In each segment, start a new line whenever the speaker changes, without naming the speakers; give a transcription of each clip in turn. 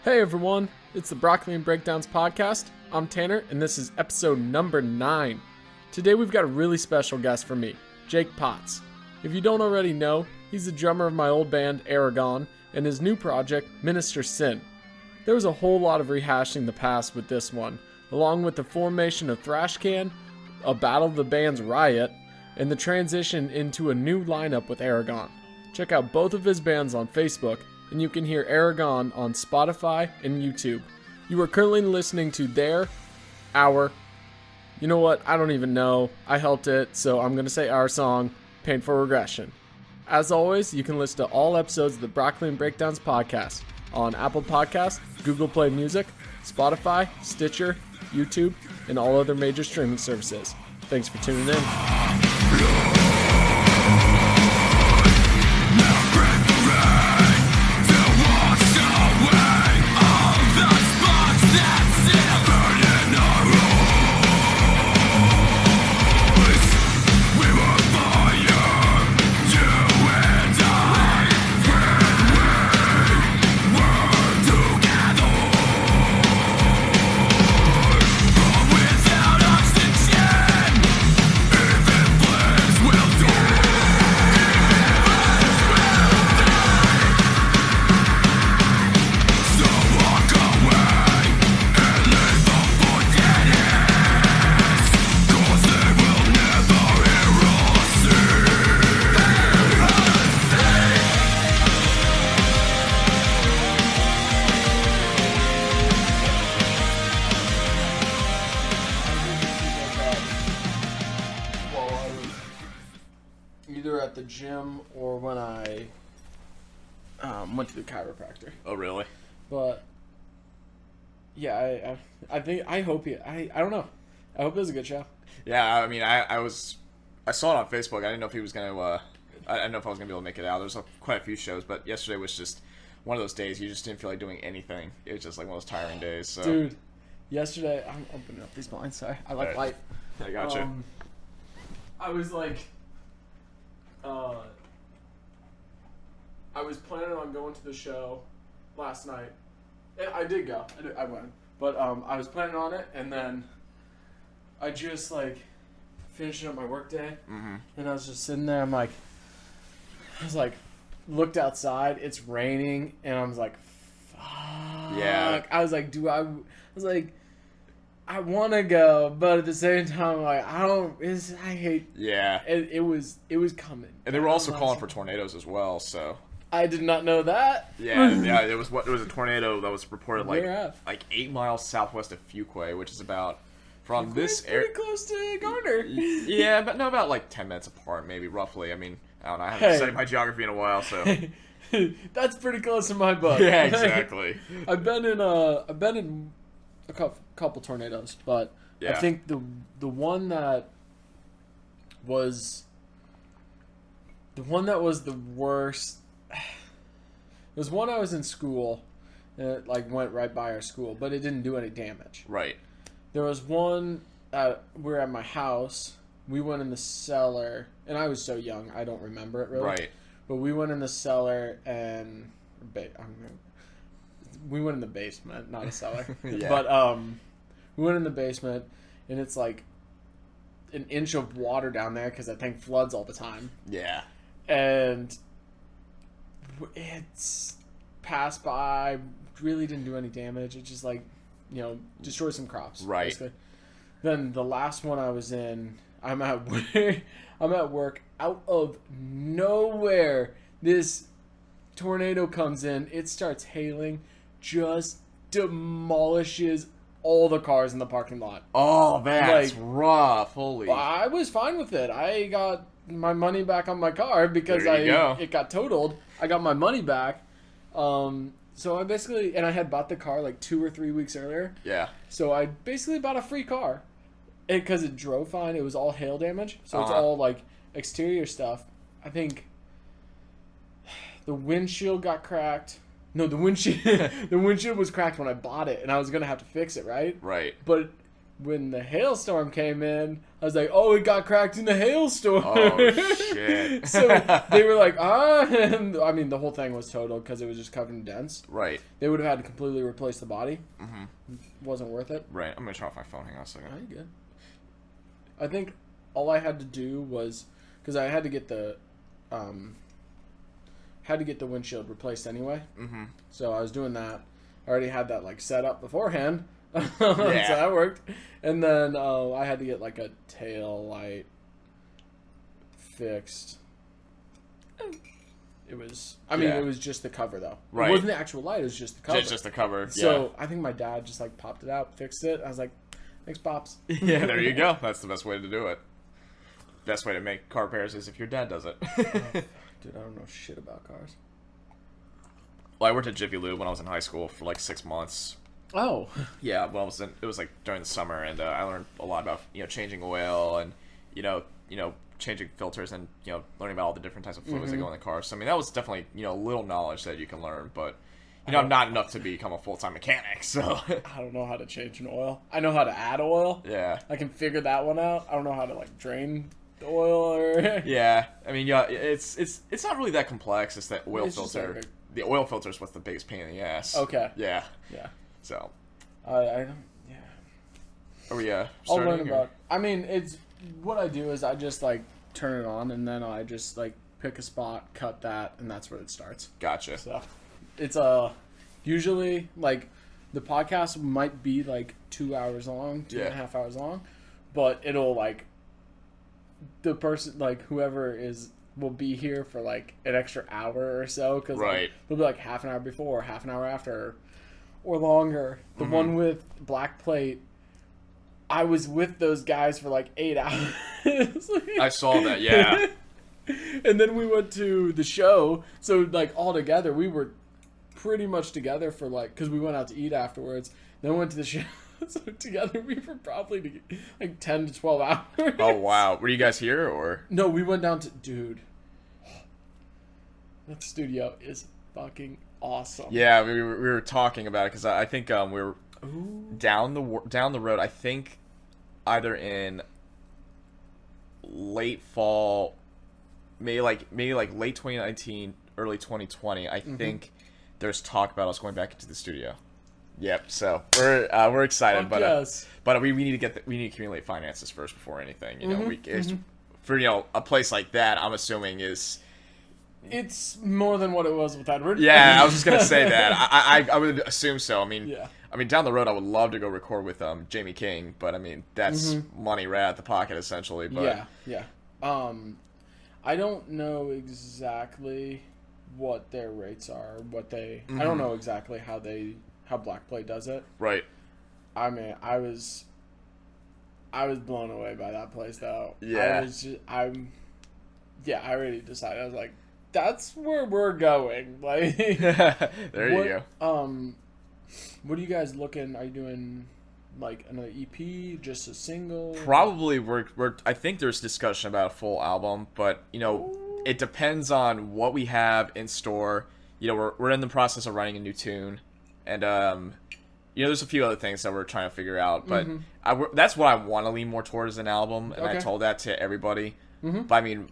Hey everyone, it's the Broccoli and Breakdowns podcast. I'm Tanner, and this is episode number 9. Today we've got a really special guest for me, Jake Potts. If you don't already know, he's the drummer of my old band, Aragon, and his new project, Minister Sin. There was a whole lot of rehashing the past with this one, along with the formation of Thrashcan, a battle of the bands Riot, and the transition into a new lineup with Aragon. Check out both of his bands on Facebook, and you can hear Aragon on Spotify and YouTube. You are currently listening to our, you know what, I don't even know, I helped it, so I'm going to say our song, Painful Regression. As always, you can listen to all episodes of the Broccoli and Breakdowns podcast on Apple Podcasts, Google Play Music, Spotify, Stitcher, YouTube, and all other major streaming services. Thanks for tuning in. Either at the gym or when I went to the chiropractor.
Oh, really?
But yeah, I think I hope I don't know. I hope it was a good show.
Yeah, I mean, I saw it on Facebook. I didn't know if he was gonna. I didn't know if I was gonna be able to make it out. There's quite a few shows, but yesterday was just one of those days you just didn't feel like doing anything. It was just like one of those tiring days. So.
Dude, yesterday I'm opening up these blinds. Sorry, I like light.
I gotcha.
I was like. I was planning on going to the show last night. I did go. I went. But I was planning on it, and then I just, finishing up my work day, and I was just sitting there. I was like, looked outside. It's raining, and I was like, fuck.
Yeah.
I was like, I want to go, but at the same time, I hate.
Yeah.
It was coming.
And they were also calling for tornadoes as well, so.
I did not know that.
Yeah. There was a tornado that was reported like 8 miles southwest of Fuquay, which is about from this area.
Pretty close to Garner.
Yeah, but no, about like 10 minutes apart, maybe roughly. I mean, I don't know. I haven't studied my geography in a while, so.
That's pretty close in my book.
Yeah, exactly.
I've been in a couple tornadoes, but
yeah.
I think the one that was the worst. It was one I was in school, and it went right by our school, but it didn't do any damage.
Right.
There was one we were at my house. We went in the cellar, and I was so young, I don't remember it really.
Right.
But we went in the cellar and we went in the basement, not a cellar.
Yeah.
But we went in the basement, and it's like an inch of water down there because that thing floods all the time.
Yeah.
And it's passed by, really didn't do any damage. It just destroyed some crops.
Right.
Basically. Then the last one I was in, I'm at work. Out of nowhere, this tornado comes in. It starts hailing, just demolishes all the cars in the parking lot.
Oh, that's rough. Holy.
I was fine with it. I got my money back on my car because it got totaled. I got my money back. So I basically, and I had bought the car 2 or 3 weeks earlier.
Yeah.
So I basically bought a free car. Because it drove fine. It was all hail damage. So it's all exterior stuff. I think the windshield got cracked. No, the windshield was cracked when I bought it, and I was gonna have to fix it, right?
Right.
But when the hailstorm came in, I was like, oh, it got cracked in the hailstorm.
Oh, shit.
So they were like, and I mean, the whole thing was totaled because it was just covered in dents.
Right.
They would have had to completely replace the body. Mm-hmm. Wasn't worth it.
Right. I'm going to turn off my phone. Hang on a second.
Oh, you good. I think all I had to do was, because I had to get the windshield replaced anyway. Mm-hmm. So I was doing that. I already had that like set up beforehand. So that worked. And then I had to get like a tail light fixed. It was, it was just the cover though.
Right.
It wasn't the actual light, it was just the cover.
Just the cover.
So I think my dad just like popped it out, fixed it. I was like, thanks, Pops.
Yeah, there you go. That's the best way to do it. Best way to make car repairs is if your dad does it.
Dude, I don't know shit about cars.
Well, I worked at Jiffy Lube when I was in high school for like 6 months.
Oh.
Yeah, well, it was like during the summer, and I learned a lot about changing oil and changing filters and learning about all the different types of fluids that go in the car. So I mean, that was definitely a little knowledge that you can learn, but not enough to become a full-time mechanic. So
I don't know how to change an oil. I know how to add oil.
Yeah,
I can figure that one out. I don't know how to like drain the oil or.
Yeah, I mean, it's not really that complex. It's that oil filter.
Like
the oil filter is what's the biggest pain in the ass.
Okay.
Yeah.
Yeah.
So.
I don't. Yeah.
Are we
I'll learn about. I mean, it's what I do is I just like turn it on and then I just like pick a spot, cut that, and that's where it starts.
Gotcha.
So it's usually like the podcast might be like 2 hours long, 2.5 hours long, but it'll like the person like whoever will be here for like an extra hour or so because like, they'll be like half an hour before, half an hour after, or longer. The one with Black Plate, I was with those guys for like 8 hours.
I saw that, yeah.
And then we went to the show, so like all together we were pretty much together for like, because we went out to eat afterwards, then went to the show. So together we were probably like 10 to 12 hours.
Oh wow, were you guys here or?
No, we went down to, dude, that studio is fucking awesome.
Yeah, we were talking about it because I think we were down the road. I think either in late fall, maybe like late 2019, early 2020. I think there's talk about us going back into the studio. Yep. So we're excited, but we need to we need to accumulate finances first before anything. For a place like that, I'm assuming is.
It's more than what it was with Edward.
Yeah, I was just gonna say that. I would assume so. I mean,
yeah.
I mean, down the road, I would love to go record with Jamie King, but I mean, that's money right out the pocket, essentially. But
yeah. I don't know exactly what their rates are. I don't know exactly how Black Plate does it.
Right.
I mean, I was blown away by that place, though.
Yeah.
I already decided. I was like, that's where we're going. Like,
there you
go. What are you guys looking? Are you doing like another EP, just a single?
Probably we're I think there's discussion about a full album, but it depends on what we have in store. We're in the process of writing a new tune, and there's a few other things that we're trying to figure out, but that's what I want to lean more towards an album, and I told that to everybody. But I mean,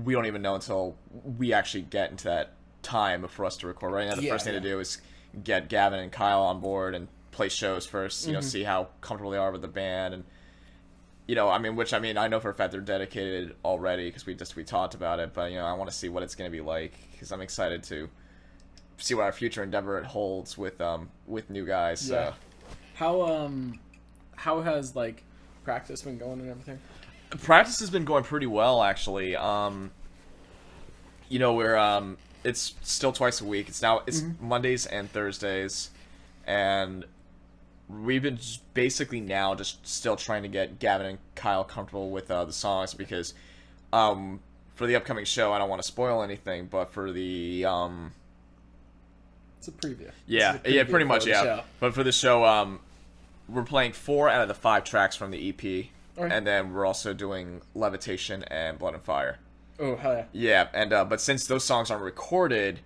we don't even know until we actually get into that time for us to record. Right now, the first thing to do is get Gavin and Kyle on board and play shows first. See how comfortable they are with the band, and I know for a fact they're dedicated already because we talked about it. But I want to see what it's going to be like because I'm excited to see what our future endeavor it holds with new guys.
Yeah. So. How has like practice been going and everything?
Practice has been going pretty well, actually. We're it's still twice a week. It's Mondays and Thursdays, and we've been basically now just still trying to get Gavin and Kyle comfortable with the songs because for the upcoming show, I don't want to spoil anything, but for the
it's a preview.
Yeah, pretty much, yeah. Show. But for the show, we're playing 4 out of the 5 tracks from the EP. Right. And then we're also doing Levitation and Blood and Fire.
Oh, hell yeah.
Yeah, and but since those songs aren't recorded,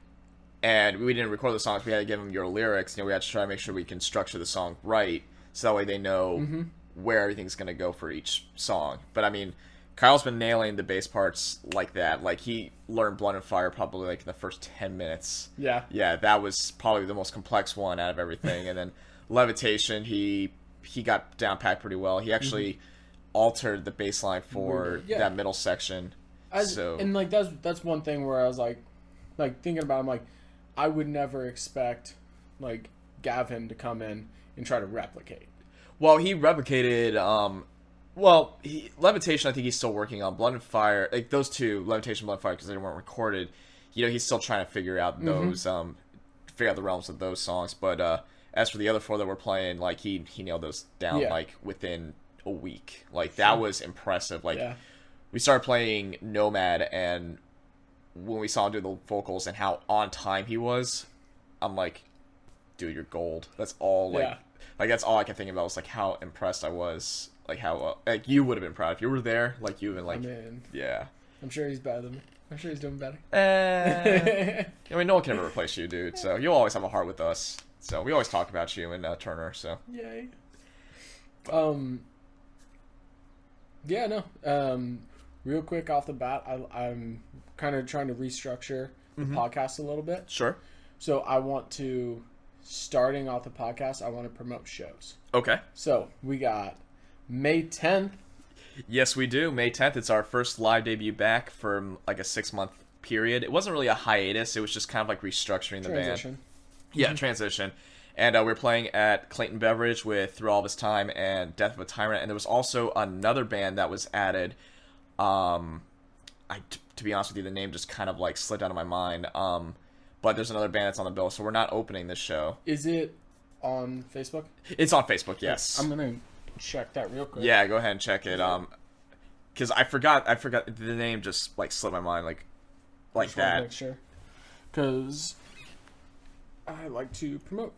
and we didn't record the songs, we had to give them your lyrics. We had to try to make sure we can structure the song right, so that way they know where everything's gonna go for each song. But I mean, Kyle's been nailing the bass parts like that. Like, he learned Blood and Fire probably like in the first 10 minutes.
Yeah.
Yeah, that was probably the most complex one out of everything. And then Levitation, he got down pat pretty well. He actually altered the bass line for that middle section.
And like that's one thing where I was like thinking about it, I'm like, I would never expect like Gavin to come in and try to replicate.
Well, he replicated Levitation, I think he's still working on. Blood and Fire, like those two, Levitation, Blood and Fire, because they weren't recorded. You know, he's still trying to figure out those, figure out the realms of those songs. But as for the other 4 that we're playing, like he nailed those down like within a week. Like that was impressive. Like we started playing Nomad, and when we saw him do the vocals and how on time he was, I'm like, dude, you're gold. That's all. Like that's all I can think about was like how impressed I was. Like how like you would have been proud if you were there. Like you would have been like, yeah.
I'm sure he's better than me. I'm sure he's doing better.
I mean, no one can ever replace you, dude. So you'll always have a heart with us. So we always talk about you and Turner. So
yay. Yeah, no. Real quick off the bat, I'm kind of trying to restructure the podcast a little bit.
Sure.
So I want to, starting off the podcast, I want to promote shows.
Okay.
So we got May 10th.
Yes, we do. May 10th. It's our first live debut back from like a 6-month period. It wasn't really a hiatus. It was just kind of like restructuring the band. Yeah, transition. And we're playing at Clayton Beverage with Through All This Time and Death of a Tyrant. And there was also another band that was added. To be honest with you, the name just kind of like slipped out of my mind. But there's another band that's on the bill, so we're not opening this show.
Is it on Facebook?
It's on Facebook, yes.
I'm gonna check that real quick.
Yeah, go ahead and check it. Because I forgot the name just like slipped my mind like
just
that.
Make sure. Because I like to promote.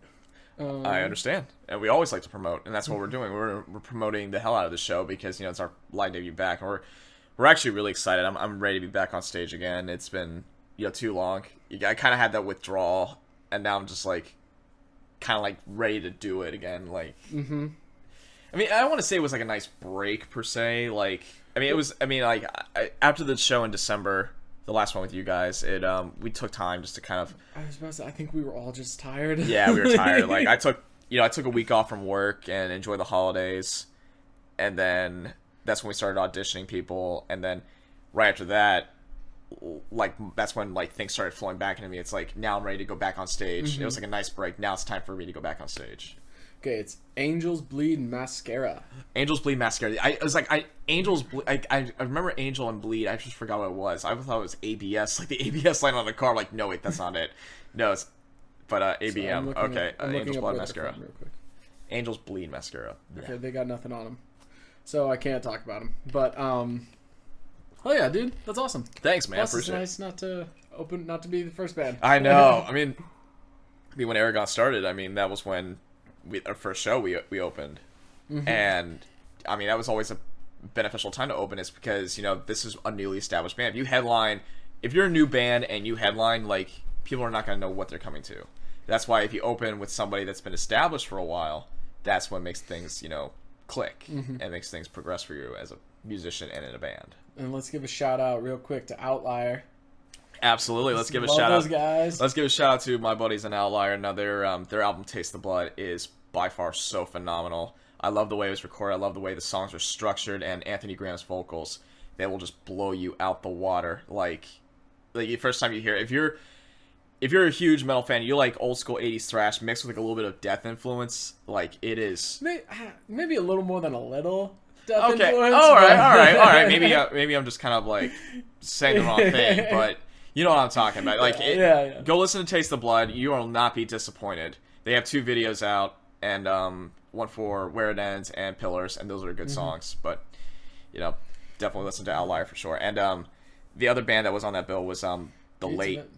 I understand, and we always like to promote, and that's what we're doing. We're promoting the hell out of the show because it's our live debut back, and we're actually really excited. I'm ready to be back on stage again. It's been too long. I kind of had that withdrawal, and now I'm just like kind of like ready to do it again. Like, I mean, I don't want to say it was like a nice break per se. Like, I mean, it was. I mean, like after the show in December, the last one with you guys, we took time just to kind of.
I was about to say, I think we were all just tired.
Yeah, we were tired. Like I took a week off from work and enjoyed the holidays, and then that's when we started auditioning people, and then right after that, like that's when like things started flowing back into me. It's like now I'm ready to go back on stage. It was like a nice break. Now it's time for me to go back on stage.
Okay, it's Angels Bleed Mascara.
Angels Bleed Mascara. I was like, Angels Bleed. I remember Angel and Bleed. I just forgot what it was. I thought it was ABS, like the ABS line on the car. I'm like, no, wait, that's not it. No, it's ABM.
So
okay, Angels Bleed Mascara.
Real quick.
Angels Bleed Mascara. Yeah.
Okay, they got nothing on them, so I can't talk about them. But oh yeah, dude, that's awesome.
Thanks, man.
Plus, it's nice not to be the first band.
I know. I mean, when Aragon started, I mean that was when. Our first show we opened, and I mean that was always a beneficial time to open. It's because this is a newly established band. If you're a new band and you headline, like people are not going to know what they're coming to. That's why if you open with somebody that's been established for a while, that's what makes things click and makes things progress for you as a musician and in a band.
And let's give a shout out real quick to Outlier.
Absolutely. Let's give a shout out.
Guys.
Let's give a shout out to my buddies in Outlier. Now their album Taste the Blood is by far so phenomenal. I love the way it was recorded. I love the way the songs are structured, and Anthony Graham's vocals, they will just blow you out the water. Like the first time you hear it, if you're a huge metal fan, you like old school 80s thrash mixed with like a little bit of death influence, like it is
maybe a little more than a little death
influence.
Okay.
All right. Maybe I'm just kind of like saying the wrong thing, but you know what I'm talking about. Like, go listen to Taste the Blood. You will not be disappointed. They have 2 videos out, and one for Where It Ends and Pillars, and those are good songs. But, definitely listen to Outlier for sure. And the other band that was on that bill was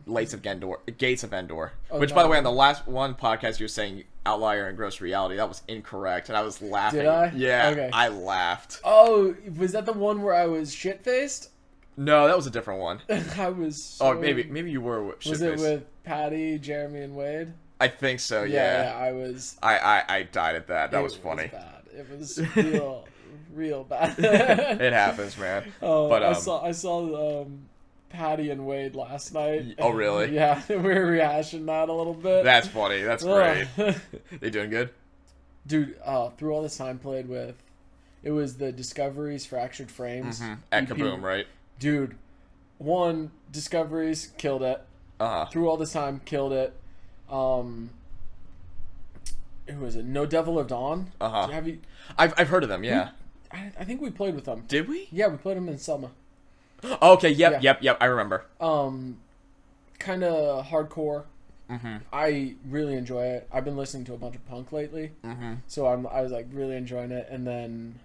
Gates of Endor. Which, by the way, on the last one podcast, you were saying Outlier and Gross Reality. That was incorrect, and I was laughing.
Did I?
Yeah,
okay.
I laughed.
Oh, was that the one where I was shit-faced?
No, that was a different one.
I was.
So... Oh, maybe you were.
Was it with Patty, Jeremy, and Wade?
I think so.
Yeah, I was.
I died at that. That was funny.
it was real bad.
It happens, man. But
I saw Patty and Wade last night.
Oh, really?
Yeah, we were rehashing that a little bit.
That's funny. That's great. They doing good?
Dude, through all this time played with, it was the Discoveries Fractured Frames.
At Kaboom, right?
Dude, Discoveries killed it. Through all this time, killed it. Who was it? No Devil of Dawn. Have you?
I've heard of them. Yeah.
I think we played with them.
Did we?
Yeah, we played them in Selma.
Oh, okay. Yep. I remember.
Kind of hardcore. I really enjoy it. I've been listening to a bunch of punk lately, so I was like really enjoying it. And then,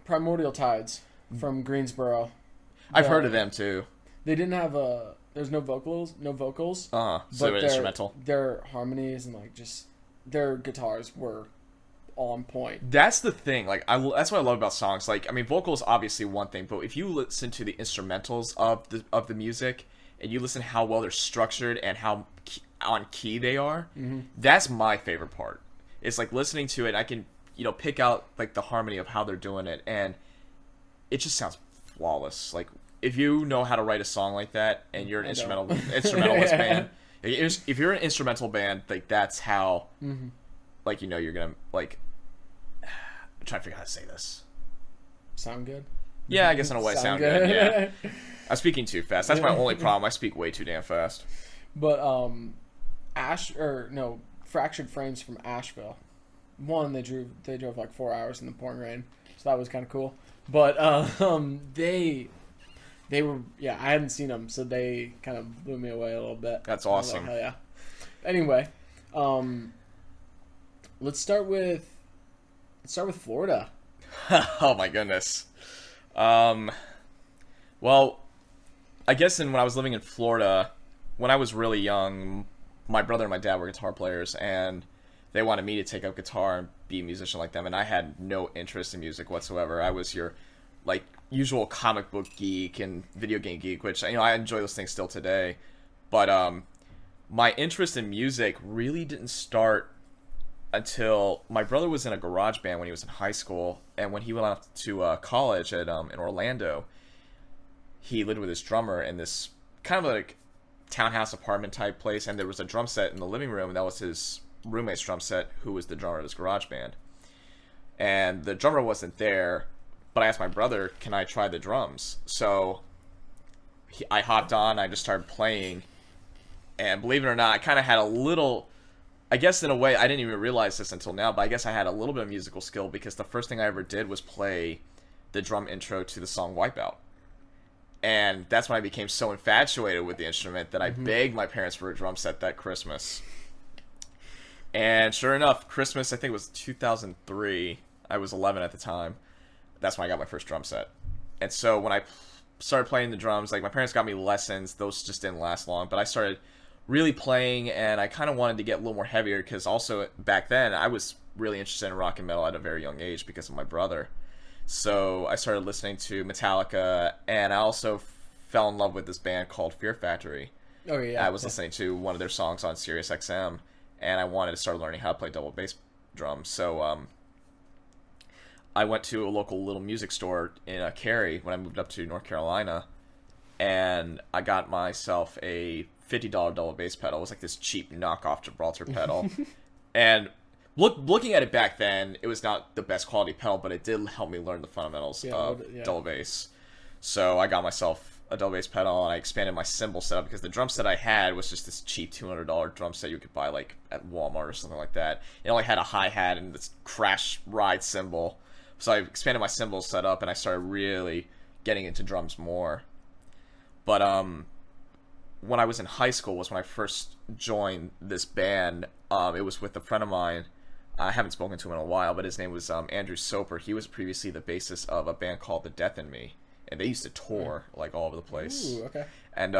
Primordial Tides from Greensboro.
I've heard of them too.
They didn't have there's no vocals.
So they're instrumental.
Their harmonies and like just their guitars were on point.
That's the thing. Like that's what I love about songs. Like, I mean, vocals obviously one thing, but if you listen to the instrumentals of the music and you listen how well they're structured and how on key they are, that's my favorite part. It's like listening to it. I can pick out like the harmony of how they're doing it, and it just sounds flawless. Like, if you know how to write a song like that and you're an instrumentalist band, if you're an instrumental band, like that's how like you're gonna like. I'm trying to figure out how to say this.
Sound good?
Yeah, I guess in a way sound good. Yeah. I'm speaking too fast. That's my only problem. I speak way too damn fast.
But Fractured Frames from Asheville. One, they drove like 4 hours in the pouring rain, so that was kind of cool. But they were, I hadn't seen them, so they kind of blew me away a little bit.
That's awesome.
Like, hell yeah. Anyway, let's start with Florida.
Oh my goodness. Well, I guess when I was living in Florida, when I was really young, my brother and my dad were guitar players, and they wanted me to take up guitar and be a musician like them, and I had no interest in music whatsoever. I was your like usual comic book geek and video game geek, which I enjoy those things still today. But my interest in music really didn't start until my brother was in a garage band when he was in high school, and when he went off to college at in Orlando, he lived with his drummer in this kind of like townhouse apartment type place, and there was a drum set in the living room, and that was his roommate's drum set, who was the drummer of his garage band. And the drummer wasn't there, but I asked my brother, can I try the drums? So I hopped on, I just started playing, and believe it or not, I kind of had a little, I guess in a way, I didn't even realize this until now, but I guess I had a little bit of musical skill, because the first thing I ever did was play the drum intro to the song Wipeout. And that's when I became so infatuated with the instrument that I begged my parents for a drum set that Christmas. And sure enough, Christmas, I think it was 2003, I was 11 at the time, that's when I got my first drum set. And so when I started playing the drums, like my parents got me lessons, those just didn't last long, but I started really playing, and I kind of wanted to get a little more heavier, because also back then I was really interested in rock and metal at a very young age because of my brother. So I started listening to Metallica, and I also fell in love with this band called Fear Factory.
Oh yeah.
I was listening to one of their songs on Sirius XM, and I wanted to start learning how to play double bass drums. So I went to a local little music store in Cary when I moved up to North Carolina, and I got myself a $50 double bass pedal. It was like this cheap knockoff Gibraltar pedal. And looking at it back then, it was not the best quality pedal, but it did help me learn the fundamentals of double bass. So I got myself a double bass pedal, and I expanded my cymbal setup, because the drum set I had was just this cheap $200 drum set you could buy like at Walmart or something like that. It only had a hi-hat and this crash ride cymbal. So I expanded my cymbal setup, and I started really getting into drums more. But when I was in high school was when I first joined this band. It was with a friend of mine. I haven't spoken to him in a while, but his name was Andrew Soper. He was previously the bassist of a band called The Death in Me, and they used to tour like all over the place.
Ooh, okay.
And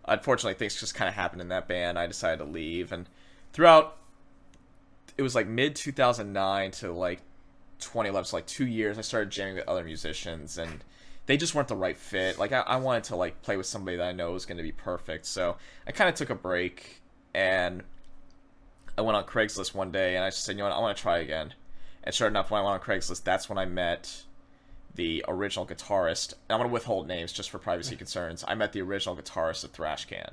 unfortunately, things just kind of happened in that band. I decided to leave, and throughout, it was like mid 2009 to like 2011, so like 2 years, I started jamming with other musicians, and they just weren't the right fit. Like I wanted to like play with somebody that I know was going to be perfect, so I kind of took a break, and I went on Craigslist one day and I just said, you know what, I want to try again. And sure enough, when I went on Craigslist, that's when I met the original guitarist. And I'm going to withhold names just for privacy concerns. I met the original guitarist of Thrashcan.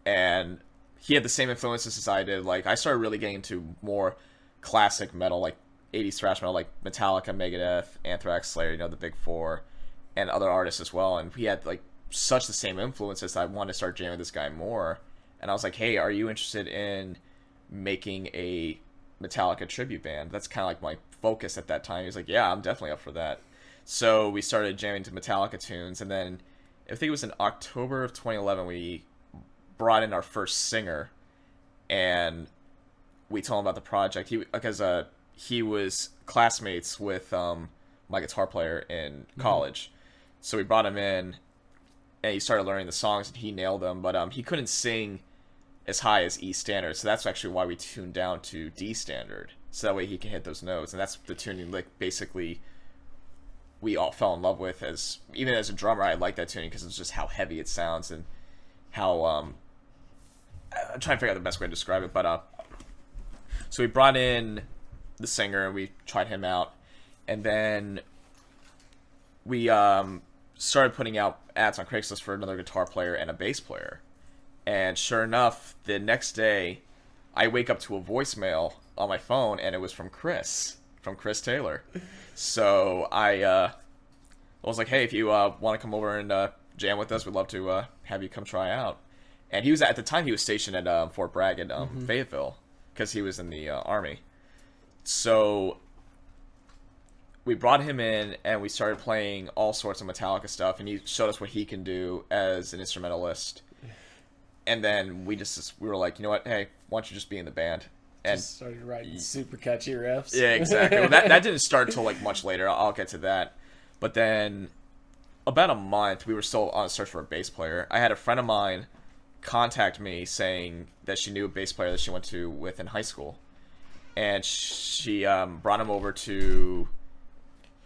And he had the same influences as I did. Like, I started really getting into more classic metal, like 80s thrash metal, like Metallica, Megadeth, Anthrax, Slayer, the big four, and other artists as well. And he had, like, such the same influences that I wanted to start jamming with this guy more. And I was like, hey, are you interested in making a Metallica tribute band? That's kind of like my focus at that time. He was like, yeah, I'm definitely up for that. So we started jamming to Metallica tunes, and then I think it was in October of 2011 we brought in our first singer, and we told him about the project. He was classmates with my guitar player in college, so we brought him in, and he started learning the songs, and he nailed them. But he couldn't sing as high as E standard, so that's actually why we tuned down to D standard, so that way he can hit those notes. And that's the tuning, like, basically we all fell in love with. Even as a drummer, I like that tuning because it's just how heavy it sounds and how I'm trying to figure out the best way to describe it. But so we brought in the singer and we tried him out, and then we started putting out ads on Craigslist for another guitar player and a bass player. And sure enough, the next day I wake up to a voicemail on my phone, and it was from Chris Taylor. So I was like, hey, if you want to come over and jam with us, we'd love to have you come try out. And he was, at the time, he was stationed at Fort Bragg in Fayetteville, because he was in the Army. So we brought him in, and we started playing all sorts of Metallica stuff, and he showed us what he can do as an instrumentalist. And then we were like, you know what, hey, why don't you just be in the band? And
just started writing super catchy riffs.
Yeah, exactly. Well, that didn't start until, like, much later. I'll get to that. But then, about a month, we were still on a search for a bass player. I had a friend of mine contact me saying that she knew a bass player that she went to with in high school. And she brought him over to...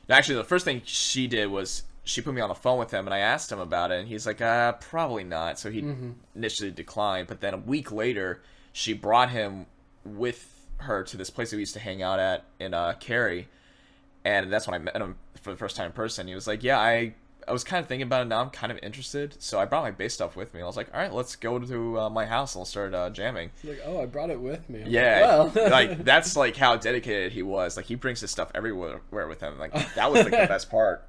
Actually, the first thing she did was she put me on the phone with him, and I asked him about it, and he's like, probably not. So he initially declined. But then a week later, she brought him with her to this place that we used to hang out at in Cary, and that's when I met him for the first time in person. He was like, yeah, I was kind of thinking about it now. I'm kind of interested. So I brought my bass stuff with me. I was like, all right, let's go to my house and we'll start jamming.
He's like, oh, I brought it with me.
Yeah.
Like, well.
Like, that's like how dedicated he was. Like, he brings his stuff everywhere with him. Like, that was like the best part.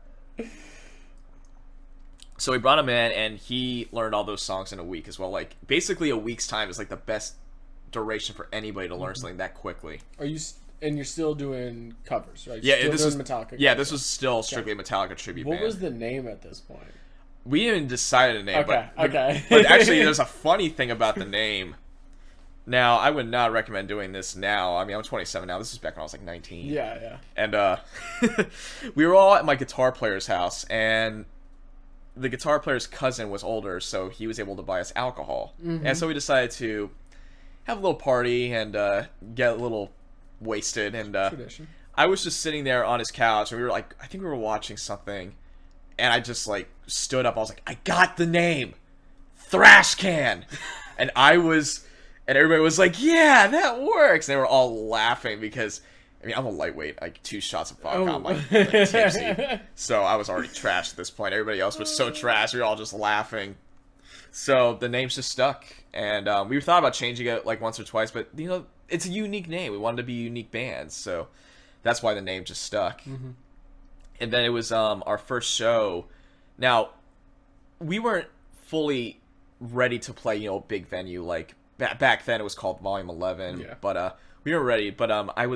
So we brought him in, and he learned all those songs in a week as well. Like, basically a week's time is like the best duration for anybody to learn something that quickly.
And you're still doing covers, right?
Yeah,
this was Metallica.
Yeah, this was still strictly Metallica tribute band.
What was the name at this point?
We didn't even decide a name.
Okay.
But actually, there's a funny thing about the name. Now, I would not recommend doing this now. I mean, I'm 27 now. This is back when I was like 19.
Yeah.
And we were all at my guitar player's house, and the guitar player's cousin was older, so he was able to buy us alcohol. And so we decided to have a little party and get a little wasted. And
Tradition.
I was just sitting there on his couch, and we were like, I think we were watching something, and I just like stood up. I was like, I got the name, Thrashcan. And everybody was like, yeah, that works. And they were all laughing because, I mean, I'm a lightweight, like 2 shots of vodka. I'm like tipsy. So I was already trashed at this point. Everybody else was so trashed. We were all just laughing. So the name's just stuck. And we thought about changing it like once or twice, but, you know, it's a unique name. We wanted to be unique bands. So that's why the name just stuck. And then it was our first show. Now, we weren't fully ready to play, you know, a big venue. Like, back then it was called Volume 11.
Yeah.
But we weren't ready. But I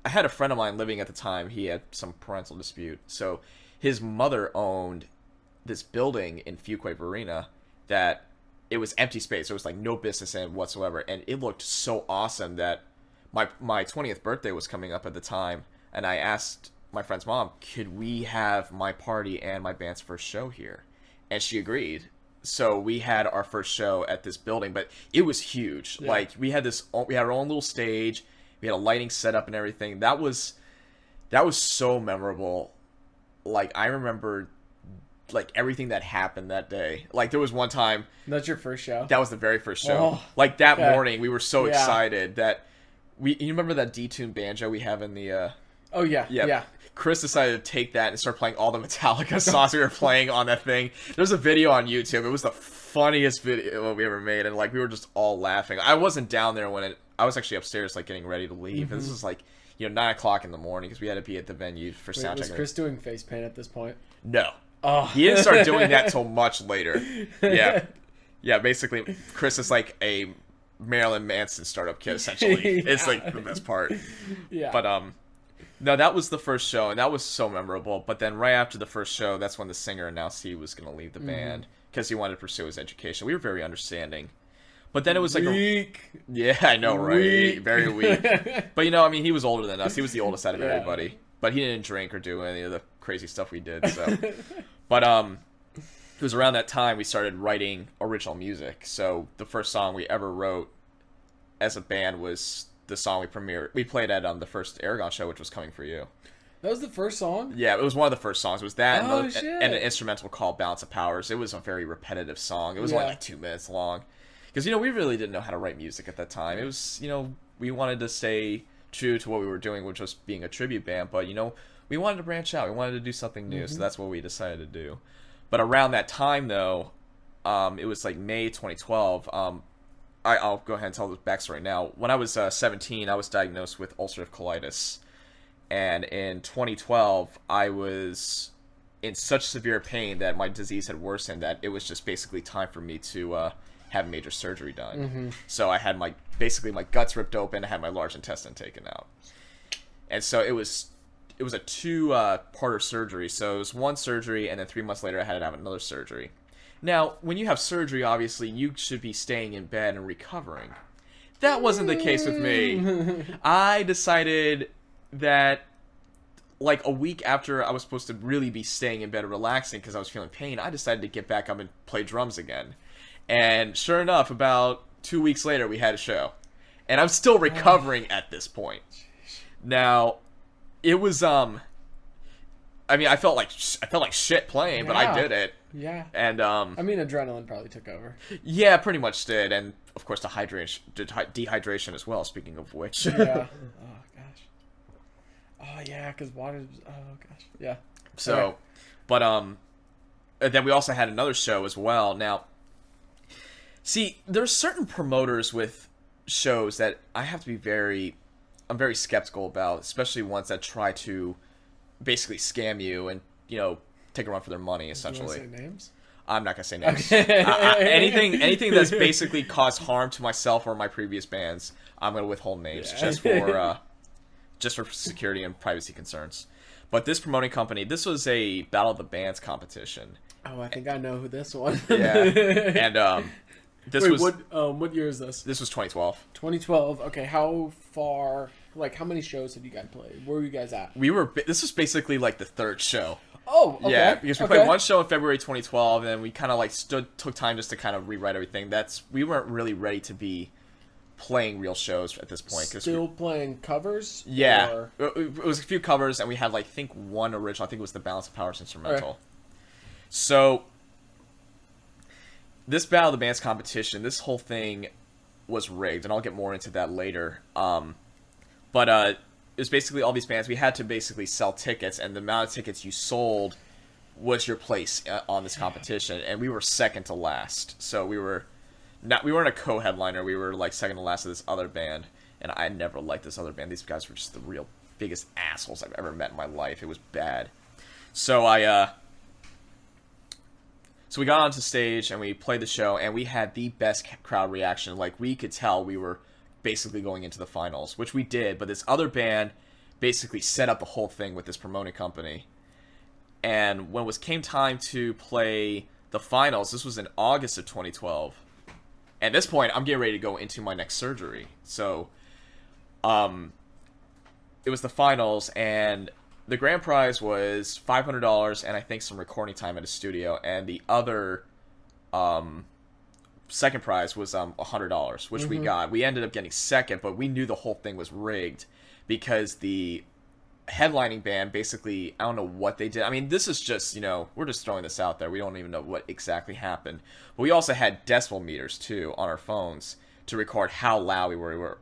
had a friend of mine living at the time. He had some parental dispute. So his mother owned this building in Fuquay Varina that it was empty space. There was like no business in it whatsoever. And it looked so awesome that my 20th birthday was coming up at the time. And I asked my friend's mom, could we have my party and my band's first show here? And she agreed. So we had our first show at this building, but it was huge. Yeah. Like, we had our own little stage. We had a lighting setup and everything. That was so memorable. Like, I remember like everything that happened that day. Like there was one time
That's your first show?
that was the very first show.
Oh,
like that
okay.
morning, we were so
Yeah.
excited that you remember that detuned banjo we have in the
Oh, yeah.
yeah.
Yeah.
Chris decided to take that and start playing all the Metallica songs we were playing on that thing. There's a video on YouTube. It was the funniest video we ever made, and like we were just all laughing. I wasn't down there when I was actually upstairs, like getting ready to leave. And this was like 9 o'clock in the morning because we had to be at the venue for
Wait,
sound
was
check.
Chris doing face paint at this point?
No,
Oh.
he didn't start doing that till much later. Yeah. Basically, Chris is like a Marilyn Manson startup kid. Essentially, it's like the best part.
Yeah.
But no, that was the first show, and that was so memorable. But then right after the first show, that's when the singer announced he was going to leave the band because he wanted to pursue his education. We were very understanding. But then it was like
Weak.
yeah, I know, right?
Weak.
Very weak. But I mean, he was older than us. He was the oldest out of
Yeah.
everybody. But he didn't drink or do any of the crazy stuff we did. So, but it was around that time we started writing original music. So the first song we ever wrote as a band was the song we played at the first Aragon show, which was Coming For You.
That was the first song?
Yeah, it was one of the first songs. It was that
Oh,
and,
shit.
and an instrumental called Balance of Powers. It was a very repetitive song. It was only
Yeah.
like 2 minutes long. Because, we really didn't know how to write music at that time. It was, we wanted to stay true to what we were doing, which was being a tribute band. But, we wanted to branch out. We wanted to do something new. So that's what we decided to do. But around that time, though, it was like May 2012. I'll go ahead and tell the backstory now. When I was 17, I was diagnosed with ulcerative colitis. And in 2012, I was in such severe pain that my disease had worsened that it was just basically time for me to have major surgery done. So I had my guts ripped open. I had my large intestine taken out. And so it was a two-parter surgery. So it was one surgery, and then 3 months later I had to have another surgery. Now, when you have surgery, obviously, you should be staying in bed and recovering. That wasn't the case with me. I decided that, like, a week after I was supposed to really be staying in bed and relaxing because I was feeling pain, I decided to get back up and play drums again. And sure enough, about 2 weeks later, we had a show. And I'm still recovering at this point. Now, it was, I mean, I felt like shit playing, but I
Yeah.
did it.
Yeah.
And
I mean, adrenaline probably took over.
yeah, pretty much did, and of course dehydration as well. Speaking of which,
Yeah. Oh, gosh. Oh, yeah, because water's... Oh, gosh. Yeah.
so,
Okay.
but then we also had another show as well. Now, see, there's certain promoters with shows that I'm very skeptical about, especially ones that try to basically scam you and take a run for their money.
Do you
Essentially,
want to say names?
I'm not gonna say names.
Okay.
Anything that's basically caused harm to myself or my previous bands, I'm gonna withhold names
Yeah.
just for security and privacy concerns. But this promoting company, this was a Battle of the Bands competition.
Oh, I think I know who this one.
Yeah, and this
Wait,
was
what year is this?
this was 2012.
2012. Okay, how far? Like, how many shows have you guys played? Where were you guys at?
This was basically like the third show.
Oh, okay.
Yeah, because we
okay.
played one show in February 2012, and then we kind of like took time just to kind of rewrite everything. We weren't really ready to be playing real shows at this point.
Still playing covers?
Yeah,
Or...
it was a few covers, and we had like I think one original. I think it was the Balance of Powers instrumental.
Okay.
So this Battle of the Bands competition, this whole thing was rigged, and I'll get more into that later. But it was basically all these bands. We had to basically sell tickets, and the amount of tickets you sold was your place on this competition, and we were second to last. So we weren't a co-headliner. We were like second to last of this other band, and I never liked this other band. These guys were just the real biggest assholes I've ever met in my life. It was bad. So so we got onto stage and we played the show, and we had the best crowd reaction. Like, we could tell we were basically going into the finals, which we did, but this other band basically set up the whole thing with this promoting company. And when it came time to play the finals, this was in August of 2012. At this point, I'm getting ready to go into my next surgery. So, it was the finals, and the grand prize was $500 and I think some recording time at a studio, and the other second prize was $100, which we got. We ended up getting second, but we knew the whole thing was rigged because the headlining band basically, I don't know what they did. I mean, this is just, we're just throwing this out there. We don't even know what exactly happened. But we also had decibel meters, too, on our phones to record how loud we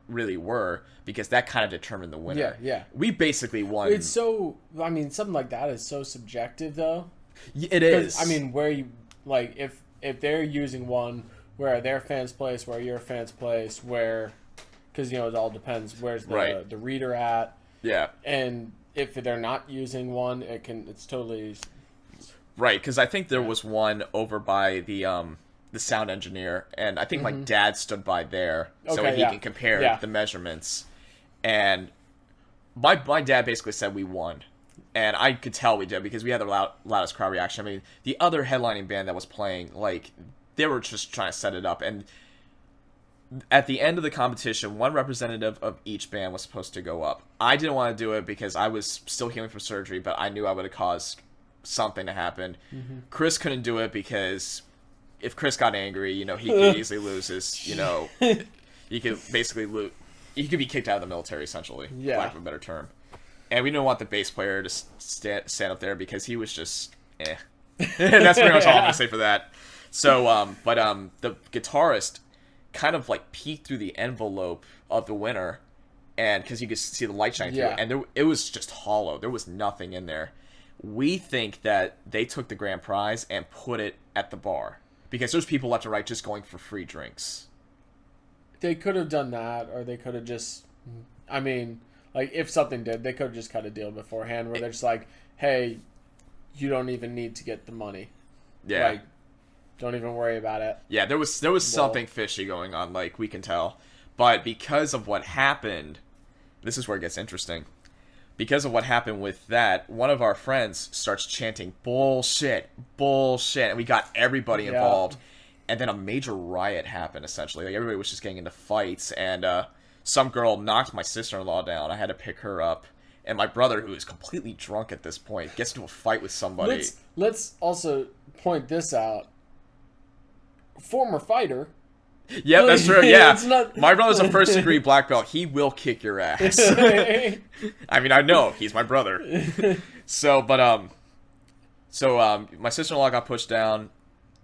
really were, because that kind of determined the winner.
Yeah, yeah.
We basically won.
It's so, I mean, something like that is so subjective, though.
It is.
I mean, where you, like, if they're using one where their fans place, where your fans place, where, because, it all depends. Where's the reader at?
Yeah.
And if they're not using one, it's totally...
Right, because I think there was one over by the sound engineer, and I think my dad stood by there so he can compare the measurements. And my dad basically said we won. And I could tell we did, because we had the loudest crowd reaction. I mean, the other headlining band that was playing, like, they were just trying to set it up. And at the end of the competition, one representative of each band was supposed to go up. I didn't want to do it because I was still healing from surgery, but I knew I would have caused something to happen. Chris couldn't do it because if Chris got angry, he could easily lose his, he could basically lose. He could be kicked out of the military, essentially, for lack of a better term. And we didn't want the bass player to stand up there because he was just, eh. That's pretty much all I'm going to say for that. So, but the guitarist kind of like peeked through the envelope of the winner, and because you could see the light shining through it, and it was just hollow. There was nothing in there. We think that they took the grand prize and put it at the bar, because there's people left and right just going for free drinks.
They could have done that, or they could have just, I mean, like, if something did, they could have just cut a deal beforehand where they're just like, hey, you don't even need to get the money.
Yeah.
Like, don't even worry about it.
Yeah, there was something fishy going on, like, we can tell. But because of what happened, this is where it gets interesting. Because of what happened with that, one of our friends starts chanting, bullshit, bullshit, and we got everybody involved. And then a major riot happened, essentially. Like, everybody was just getting into fights, and some girl knocked my sister-in-law down. I had to pick her up. And my brother, who is completely drunk at this point, gets into a fight with somebody.
Let's also point this out. Former fighter.
Yeah, that's true. Yeah, my brother's a first-degree black belt. He will kick your ass. I mean, I know he's my brother. So my sister-in-law got pushed down,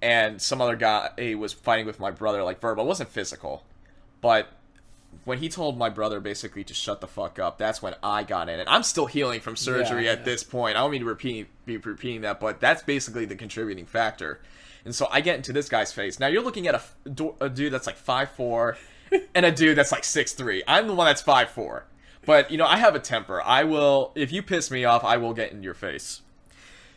and some other guy was fighting with my brother, like verbal. It wasn't physical, but when he told my brother basically to shut the fuck up, that's when I got in it. I'm still healing from surgery at this point. I don't mean to be repeating that, but that's basically the contributing factor. And so I get into this guy's face. Now you're looking at a dude that's like 5'4", and a dude that's like 6'3". I'm the one that's 5'4". But, I have a temper. I will, if you piss me off, I will get in your face.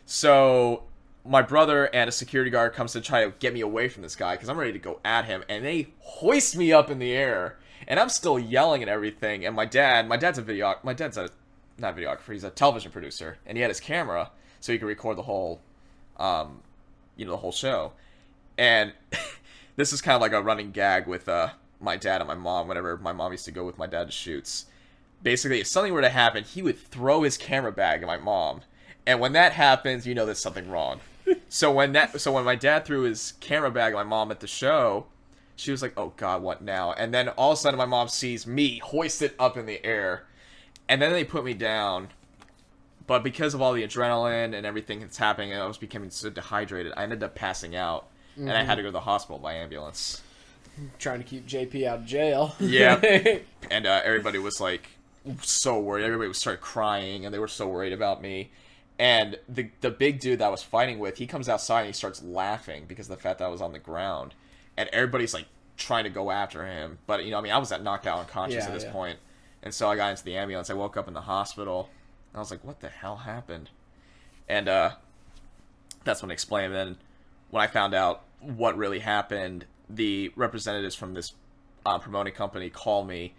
So my brother and a security guard comes to try to get me away from this guy because I'm ready to go at him. And they hoist me up in the air. And I'm still yelling and everything. And my dad's not a videographer, he's a television producer. And he had his camera so he could record the whole, the whole show. And this is kind of like a running gag with my dad and my mom whenever my mom used to go with my dad to shoots. Basically, if something were to happen, he would throw his camera bag at my mom. And when that happens, there's something wrong. So when my dad threw his camera bag at my mom at the show, she was like, oh God, what now? And then all of a sudden my mom sees me hoisted up in the air. And then they put me down. But because of all the adrenaline and everything that's happening, I was becoming so dehydrated, I ended up passing out. And I had to go to the hospital by ambulance.
Trying to keep JP out of jail.
Yeah. And everybody was like so worried. Everybody started crying and they were so worried about me. And the big dude that I was fighting with, he comes outside and he starts laughing because of the fact that I was on the ground. And everybody's like trying to go after him. But, I was knocked out unconscious at this point. And so I got into the ambulance. I woke up in the hospital. And I was like, what the hell happened? And that's when I explained. And then when I found out what really happened, the representatives from this promoting company called me.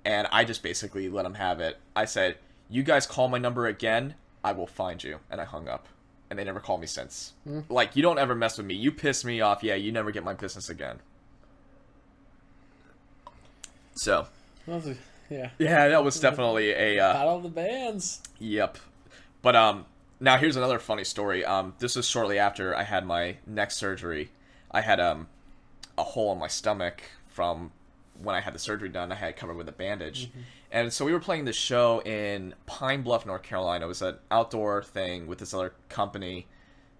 And I just basically let them have it. I said, you guys call my number again, I will find you. And I hung up. And they never called me since. Like, you don't ever mess with me. You piss me off. Yeah, you never get my business again. So.
Yeah.
Yeah, that was definitely a...
Battle of the bands.
Yep. But, now here's another funny story. This was shortly after I had my neck surgery. I had, a hole in my stomach from when I had the surgery done, I had it covered with a bandage. And so we were playing this show in Pine Bluff, North Carolina. It was an outdoor thing with this other company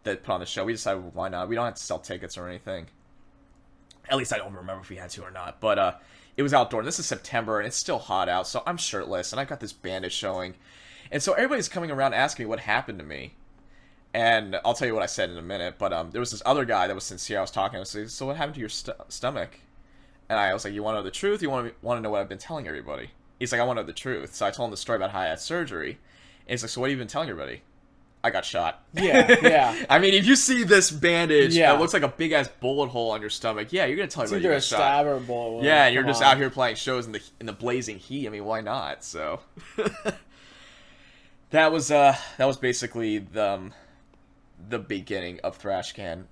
that put on the show. We decided, well, why not? We don't have to sell tickets or anything. At least I don't remember if we had to or not. But it was outdoor. And this is September, and it's still hot out, so I'm shirtless, and I've got this bandage showing. And so everybody's coming around asking me what happened to me. And I'll tell you what I said in a minute. But there was this other guy that was sincere. I was talking. I was like, so what happened to your stomach? And I was like, you want to know the truth? You want to know what I've been telling everybody? He's like, I want to know the truth. So I told him the story about how I had surgery. And he's like, so what have you been telling everybody? I got shot.
Yeah.
I mean, if you see this bandage, it looks like a big-ass bullet hole on your stomach. Yeah, you're going to tell everybody you got shot.
It's either a stab or a bullet hole.
Yeah, and you're just out here playing shows in the blazing heat. I mean, why not? So that was basically the beginning of Thrash Can.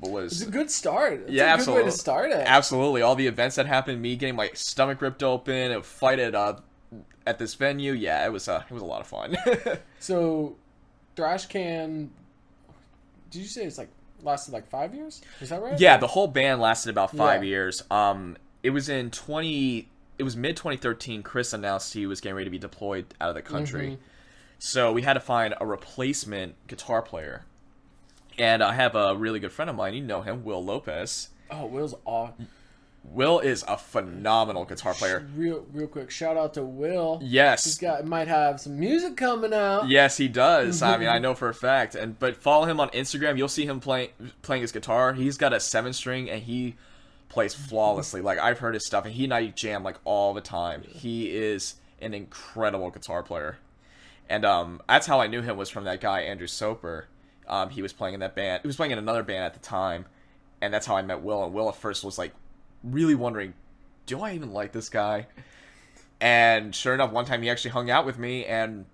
It's a good start. It's
yeah,
a good way to start it.
Absolutely. All the events that happened, me getting my stomach ripped open, a fight at this venue. Yeah, it was a lot of fun.
So, Thrash Can, did you say it's lasted 5 years? Is that right?
Yeah, the whole band lasted about 5 years. It was mid 2013. Chris announced he was getting ready to be deployed out of the country. So we had to find a replacement guitar player. And I have a really good friend of mine. You know him, Will Lopez.
Oh, Will's awesome.
Will is a phenomenal guitar player.
Real quick, shout out to Will.
Yes.
He might have some music coming out.
Yes, he does. I mean, I know for a fact. But follow him on Instagram. You'll see him playing his guitar. He's got a 7-string, and he plays flawlessly. I've heard his stuff, and he and I jam all the time. He is an incredible guitar player. And that's how I knew him, was from that guy, Andrew Soper. He was playing in that band. He was playing in another band at the time, and that's how I met Will. And Will at first was really wondering, do I even like this guy? And sure enough, one time he actually hung out with me, and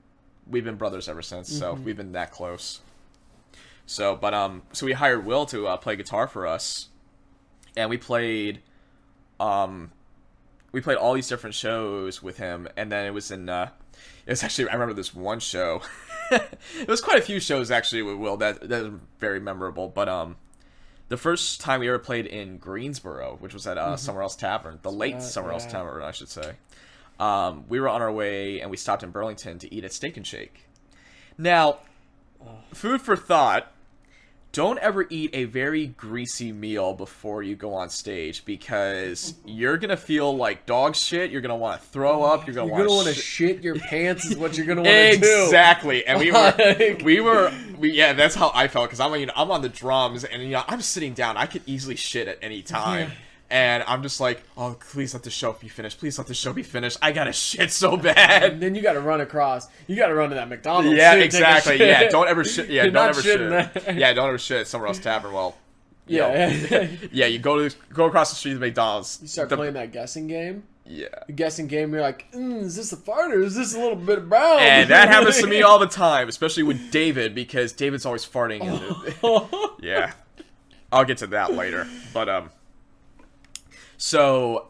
we've been brothers ever since. So we've been that close. So we hired Will to play guitar for us, and we played all these different shows with him. And then it was actually, I remember this one show. It was quite a few shows actually with Will that was very memorable. But the first time we ever played in Greensboro, which was at Somewhere Else Tavern, the late Somewhere Else Tavern, I should say. We were on our way, and we stopped in Burlington to eat at Steak and Shake. Now, food for thought. Don't ever eat a very greasy meal before you go on stage, because you're going to feel like dog shit. You're going to want to throw up. You're going to want
to shit your pants is what you're going to want to do.
Exactly. And yeah, that's how I felt, because I'm on the drums, and I'm sitting down. I could easily shit at any time. And I'm just like, oh, please let the show be finished. Please let the show be finished. I gotta shit so bad.
And then you gotta run across. You gotta run to that McDonald's.
Yeah, exactly. Yeah, don't ever shit. Yeah, don't ever shit.
Yeah,
don't ever shit at Somewhere Else Tavern. Well,
yeah.
You go across the street to McDonald's.
You start playing that guessing game.
Yeah.
The guessing game, you're like, is this a fart or is this a little bit of brown?
And that happens to me all the time, especially with David, because David's always farting. Yeah. I'll get to that later. But, so,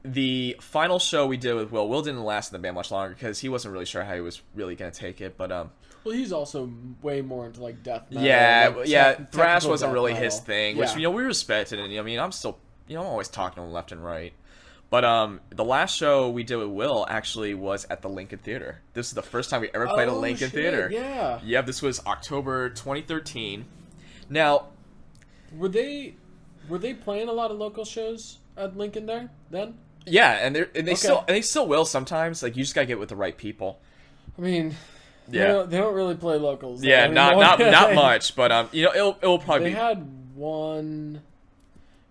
the final show we did with Will didn't last in the band much longer, because he wasn't really sure how he was really going to take it, but,
well, he's also way more into, death metal.
Yeah, thrash wasn't really
metal.
His thing, which, we respected, and, I mean, I'm still, I'm always talking to him left and right. But, the last show we did with Will actually was at the Lincoln Theater. This is the first time we ever played at Lincoln Theater.
Yeah.
Yeah, this was October 2013. Now...
Were they playing a lot of local shows at Lincoln there then?
Yeah, and they still will sometimes. You just gotta get with the right people.
I mean, they don't really play locals.
Yeah, not much, but it'll probably
They had one.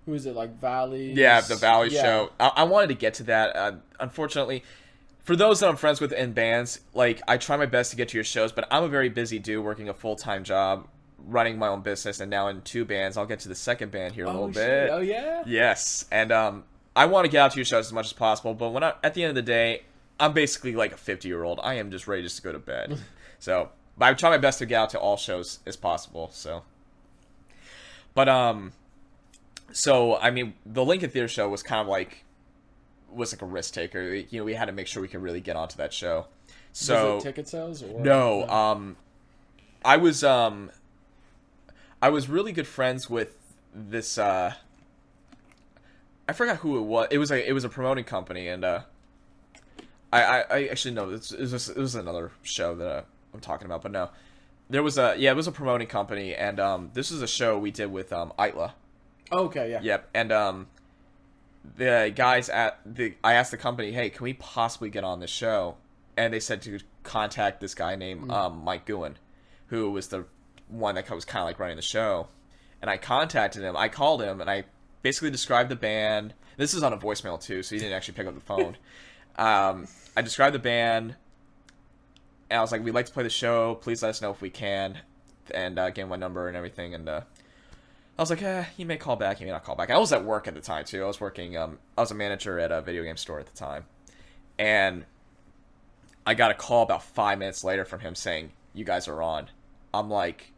Who is it? Valley.
Yeah, the Valley show. I wanted to get to that. Unfortunately, for those that I'm friends with in bands, I try my best to get to your shows, but I'm a very busy dude working a full-time job, running my own business, and now in 2 bands. I'll get to the second band here a little bit.
Oh yeah.
Yes, and I want to get out to your shows as much as possible, but at the end of the day, I'm basically like a 50-year-old. I am just ready just to go to bed. But I try my best to get out to all shows as possible. But I mean, the Lincoln Theater show was kind of was a risk taker. We had to make sure we could really get onto that show. So
was it ticket sales or
no? I was really good friends with this I forgot who it was. It was a promoting company, and I actually know it was another show that I'm talking about, but no, there was it was a promoting company, and this is a show we did with Itla.
Oh, okay, yeah.
Yep, and the guys I asked the company, hey, can we possibly get on this show? And they said to contact this guy named Mike Guin, who was the one that was kind of like running the show. And I contacted him. I called him, and I basically described the band. This is on a voicemail, too, so he didn't actually pick up the phone. I described the band, and I was like, we'd like to play the show. Please let us know if we can. And gave him my number and everything. And I was like, he may call back, he may not call back. I was at work at the time, too. I was working, I was a manager at a video game store at the time. And I got a call about 5 minutes later from him saying, you guys are on. I'm like,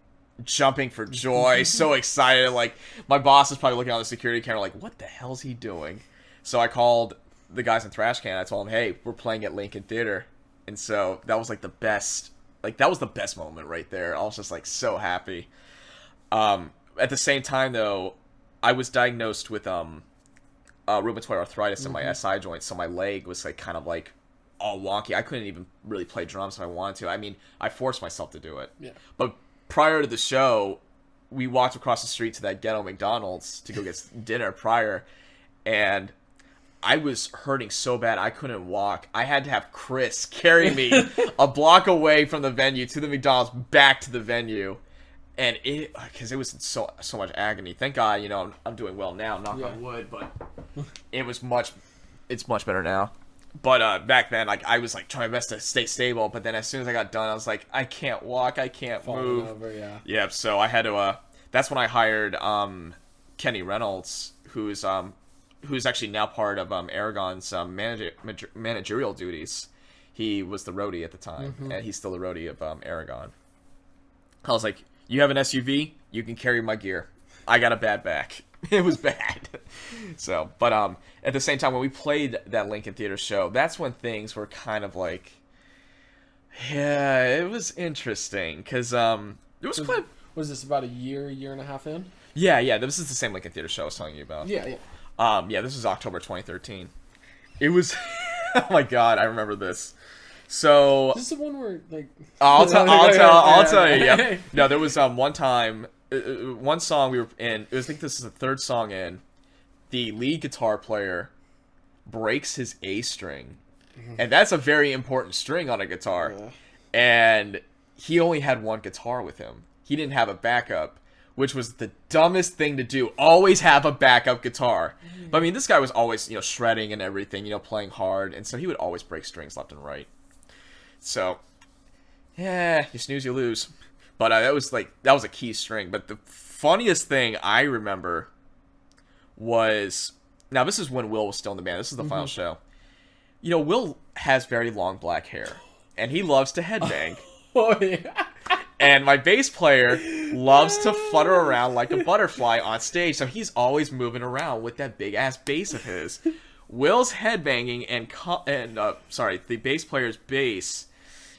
jumping for joy, so excited. Like, my boss is probably looking on the security camera like, what the hell's he doing? So I called the guys in Thrash Can. I told them, hey, we're playing at Lincoln Theater. And so that was like the best, that was the best moment right there. I was just like so happy. At the same time, though, I was diagnosed with rheumatoid arthritis in my SI joint, so my leg was like kind of like all wonky. I couldn't even really play drums if I wanted to. I mean, I forced myself to do it.
Yeah.
But prior to the show, we walked across the street to that ghetto McDonald's to go get dinner prior, and I was hurting so bad I couldn't walk. I had to have Chris carry me a block away from the venue to the McDonald's back to the venue. And because it was in so much agony. Thank God, I'm doing well now, knock on wood, but it's much better now. But back then, like, I was like trying my best to stay stable, but then as soon as I got done, I was like, I can't walk, I can't move.
Over, yeah.
Yep, so I had to, that's when I hired Kenny Reynolds, who's actually now part of Aragon's managerial duties. He was the roadie at the time, and he's still the roadie of Aragon. I was like, you have an SUV, you can carry my gear. I got a bad back. It was bad. So, but at the same time, when we played that Lincoln Theater show, that's when things were kind of like, yeah, it was interesting, because it was quite...
Was this about a year and a half in?
Yeah, this is the same Lincoln Theater show I was telling you about.
Yeah.
Yeah, this was October 2013. It was... oh my God, I remember this. So...
This is the one where, like...
I'll tell you, yeah. No, there was one time... one song we were in, I think this is the third song in, the lead guitar player breaks his A string. And that's a very important string on a guitar.
Yeah.
And he only had one guitar with him. He didn't have a backup, which was the dumbest thing to do. Always have a backup guitar. But I mean, this guy was always, shredding and everything, playing hard. And so he would always break strings left and right. So, yeah, you snooze, you lose. But that was a key string. But the funniest thing I remember was, now this is when Will was still in the band. This is the final show. Will has very long black hair, and he loves to headbang.
Oh, yeah.
And my bass player loves to flutter around like a butterfly on stage, so he's always moving around with that big ass bass of his. Will's headbanging and the bass player's bass.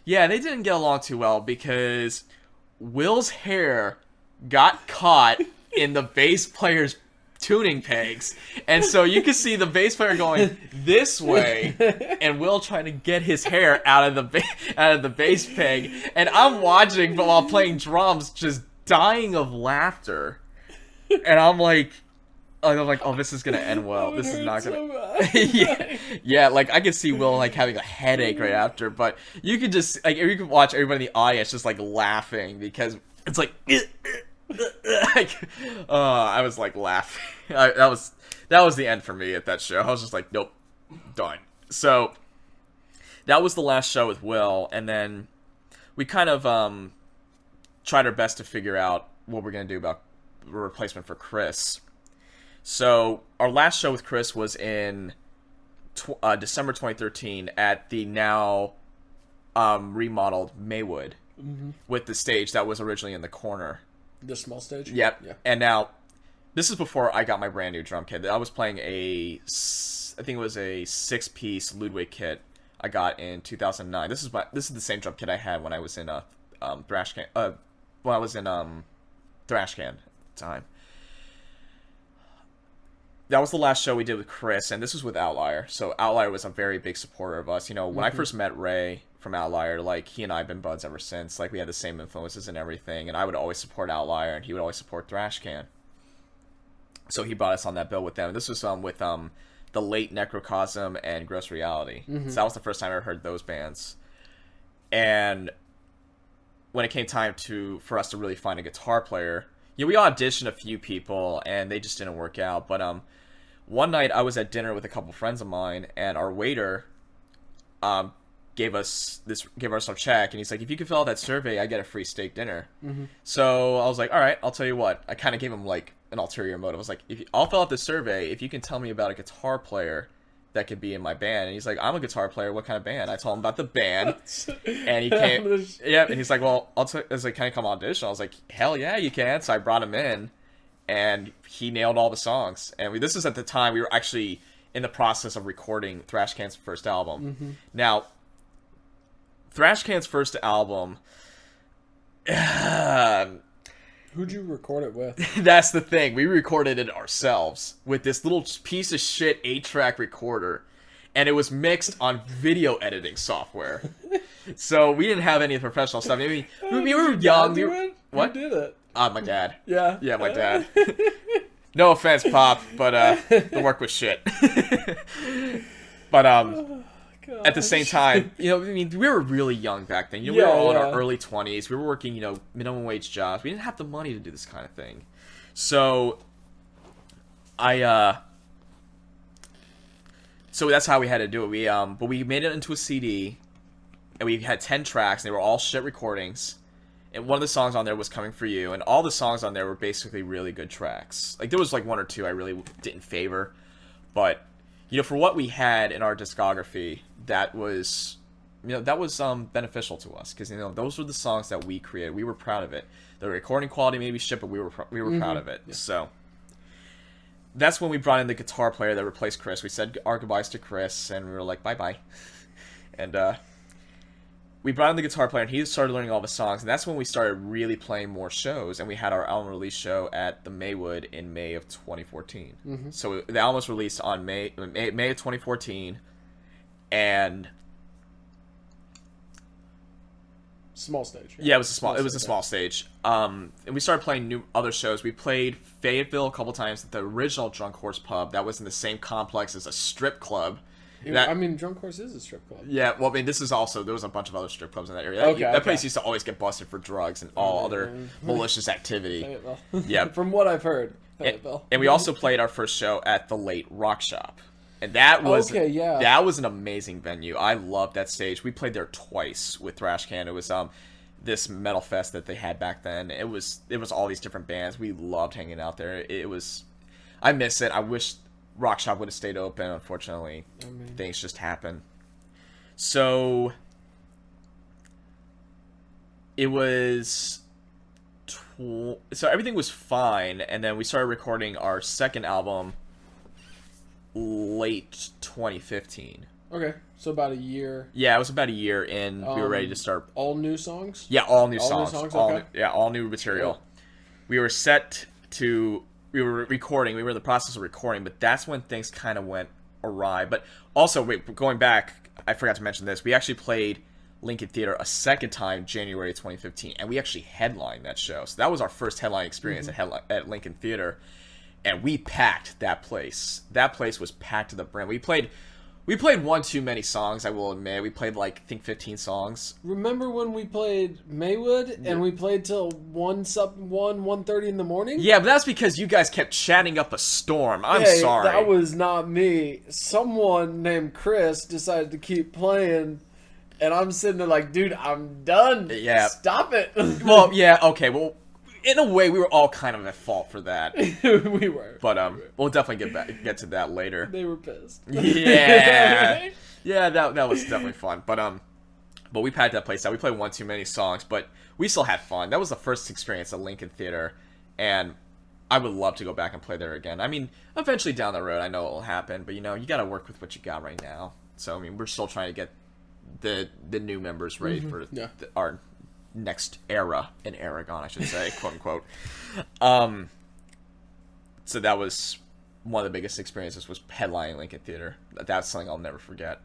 Yeah, they didn't get along too well because Will's hair got caught in the bass player's tuning pegs, and so you can see the bass player going this way, and Will trying to get his hair out of the bass peg, and I'm watching, but while playing drums, just dying of laughter, and I'm like, oh, this is gonna end well. This is not gonna. yeah. Like I could see Will like having a headache right after, but you could just you could watch everybody in the audience just like laughing because it's like, I was like laughing. That was the end for me at that show. I was just like, nope, done. So that was the last show with Will, and then we kind of tried our best to figure out what we're gonna do about a replacement for Chris. So our last show with Chris was in December 2013 at the now remodeled Maywood with the stage that was originally in the corner.
The small stage?
Yep.
Yeah.
And now, this is before I got my brand new drum kit. I was playing I think it was a 6-piece Ludwig kit I got in 2009. This is the same drum kit I had when I was in Thrash Can. Thrash Can at the time. that was the last show we did with Chris, and this was with Outlier. So Outlier was a very big supporter of us. You know, when I first met Ray from Outlier, like, he and I have been buds ever since. Like, we had the same influences and everything, and I would always support Outlier, and he would always support Thrashcan. So he brought us on that bill with them. And this was with the late Necrocosm and Gross Reality. So that was the first time I ever heard those bands. And when it came time for us to really find a guitar player, you know, we auditioned a few people, and they just didn't work out. But one night I was at dinner with a couple friends of mine, and our waiter gave us our check, and he's like, if you can fill out that survey, I get a free steak dinner. So I was like, all right, I'll tell you what. I kind of gave him like an ulterior motive. I was like, I'll fill out the survey if you can tell me about a guitar player that could be in my band. And he's like, I'm a guitar player. What kind of band? I told him about the band, and he came. Yeah, and he's like, well, I was like, can I come audition? I was like, hell yeah, you can. So I brought him in, and he nailed all the songs. And this is at the time we were actually in the process of recording Thrashcan's first album. Now, Thrashcan's first album.
Who'd you record it with?
That's the thing. We recorded it ourselves with this little piece of shit 8-track recorder, and it was mixed on video editing software. So we didn't have any professional stuff. I mean, we were young. What?
Who did it?
My dad.
Yeah.
Yeah, my dad. No offense, Pop, but the work was shit. But at the same time, you know, I mean, we were really young back then. You know, we were all in our early 20s. We were working, you know, minimum wage jobs. We didn't have the money to do this kind of thing. So so that's how we had to do it. But we made it into a CD, and we had 10 tracks, and they were all shit recordings. And one of the songs on there was Coming For You, and all the songs on there were basically really good tracks. Like, there was like one or two I really didn't favor, but, you know, for what we had in our discography, that was beneficial to us, because, you know, those were the songs that we created. We were proud of it. The recording quality maybe shit, but we were proud of it. Yeah. So that's when we brought in the guitar player that replaced Chris. We said our goodbyes to Chris, and we were like, bye-bye. And we brought in the guitar player, and he started learning all the songs, and that's when we started really playing more shows, and we had our album release show at the Maywood in May of 2014. So the album was released on May of 2014, and
small stage. Right?
Yeah, it was a small stage. And we started playing other shows. We played Fayetteville a couple times at the original Drunk Horse Pub. That was in the same complex as a strip club.
I mean, Drunk Horse is a strip club.
Yeah, well, I mean, there was a bunch of other strip clubs in that area. That place used to always get busted for drugs and all other malicious activity.
Fayetteville.
Yeah.
From what I've heard, Fayetteville.
And we also played our first show at the Late Rock Shop. And that was that was an amazing venue. I loved that stage. We played there twice with Thrashcan. It was this metal fest that they had back then. It was all these different bands. We loved hanging out there. I miss it. I wish Rock Shop would have stayed open. Unfortunately, things just happen. So it was so everything was fine, and then we started recording our second album late 2015.
Okay, so about a year.
Yeah, it was about a year in. We were ready to start.
All new songs?
Yeah, all new songs.
Okay.
All new material. Cool. We were set to. We were recording. We were in the process of recording, but that's when things kind of went awry. But also, wait, going back, I forgot to mention this. We actually played Lincoln Theater a second time, January 2015, and we actually headlined that show. So that was our first headline experience at Lincoln Theater, and we packed that place. That place was packed to the brim. We played one too many songs, I will admit. We played, like, I think 15 songs.
Remember when we played Maywood and we played till 1:30 in the morning?
Yeah, but that's because you guys kept chatting up a storm. I'm sorry.
That was not me. Someone named Chris decided to keep playing, and I'm sitting there like, dude, I'm done.
Yeah.
Stop it.
Well, yeah, okay, well, in a way, we were all kind of at fault for that.
We were.
But we'll definitely get to that later.
They were pissed.
Yeah. Yeah, that was definitely fun. But we packed that place out. We played one too many songs, but we still had fun. That was the first experience at Lincoln Theater, and I would love to go back and play there again. I mean, eventually down the road, I know it will happen, but, you know, you got to work with what you got right now. So, I mean, we're still trying to get the new members ready for our next era in Aragon, I should say, quote unquote. So that was one of the biggest experiences was headlining Lincoln Theater. That's something I'll never forget.